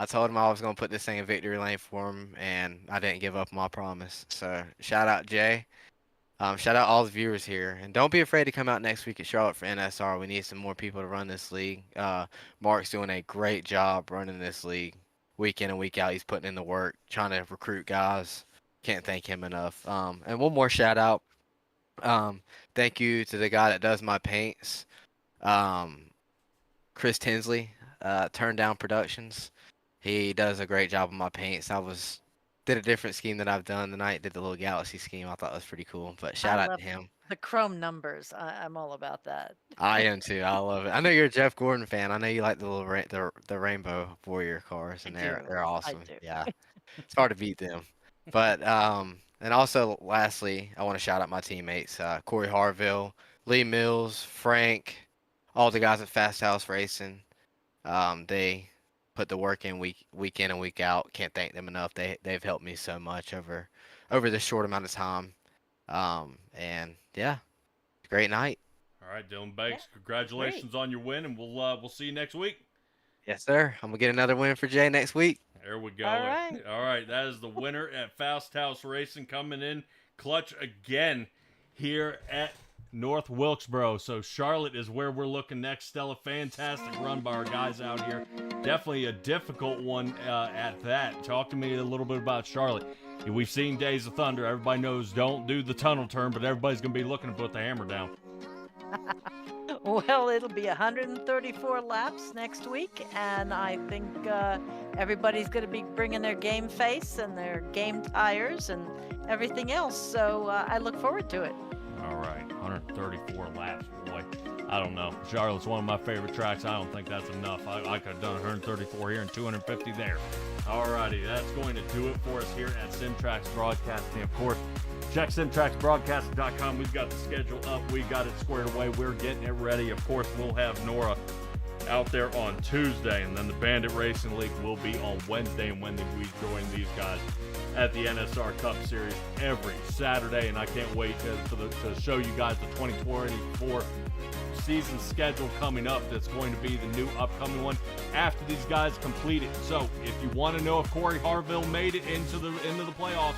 told him I was gonna put this thing in victory lane for him, and I didn't give up my promise. So shout out Jay. Shout out all the viewers here, and don't be afraid to come out next week at Charlotte for NSR. We need some more people to run this league. Mark's doing a great job running this league, week in and week out. He's putting in the work, trying to recruit guys. Can't thank him enough. And one more shout out. Thank you to the guy that does my paints, Chris Tinsley, Turn Down Productions. He does a great job on my paints. Did a different scheme that I've done tonight. Did the little galaxy scheme. I thought it was pretty cool. But shout out love to him. The chrome numbers. I'm all about that. I am too. I love it. I know you're a Jeff Gordon fan. I know you like the little the Rainbow Warrior cars, and I they're do. awesome. I do. Yeah, it's hard to beat them. But and also lastly, I want to shout out my teammates, Corey Harville, Lee Mills, Frank, all the guys at Fast House Racing. They put the work in week in and week out. Can't thank them enough. They've helped me so much over this short amount of time. And yeah, great night. All right, Dylan Banks, congratulations on your win, and we'll see you next week. Yes, sir. I'm gonna get another win for Jay next week. There we go. All right. All right, that is the winner at Fast House Racing, coming in clutch again here at North Wilkesboro. So Charlotte is where we're looking next. Stella, fantastic run by our guys out here. Definitely a difficult one at that. Talk to me a little bit about Charlotte. We've seen Days of Thunder. Everybody knows don't do the tunnel turn, but everybody's going to be looking to put the hammer down. Well, it'll be 134 laps next week, and I think everybody's going to be bringing their game face and their game tires and everything else. So I look forward to it. All right, 134 laps, boy. I don't know. Charlotte's one of my favorite tracks. I don't think that's enough. I could have done 134 here and 250 there. All righty, that's going to do it for us here at Simtrax Broadcasting. Of course, check SimtraxBroadcasting.com. We've got the schedule up. We got it squared away. We're getting it ready. Of course, we'll have Nora out there on Tuesday, and then the Bandit Racing League will be on Wednesday, and when we join these guys at the NSR Cup Series every Saturday, and I can't wait to show you guys the 2024 season schedule coming up. That's going to be the new upcoming one after these guys complete it. So if you want to know if Corey Harville made it into the playoffs,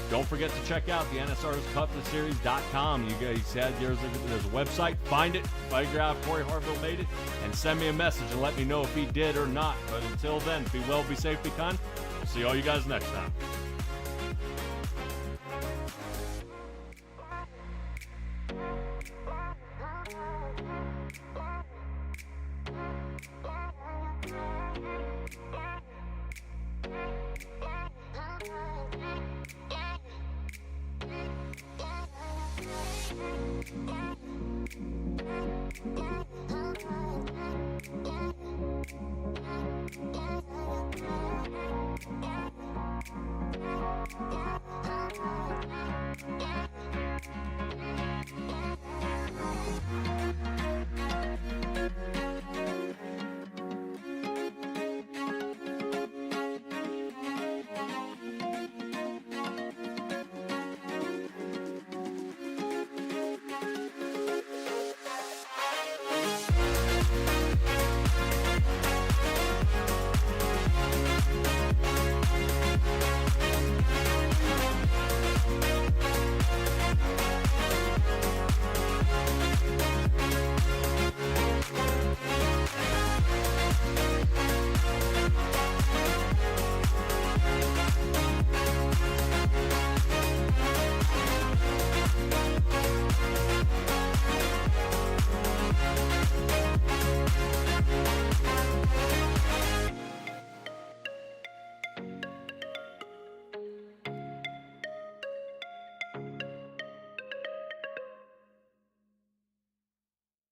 don't forget to check out the NSRCupSeries.com. You guys said there's a website. Find it, figure out if Corey Harville made it, and send me a message and let me know if he did or not. But until then, be well, be safe, be kind. See all you guys next time. Thank you.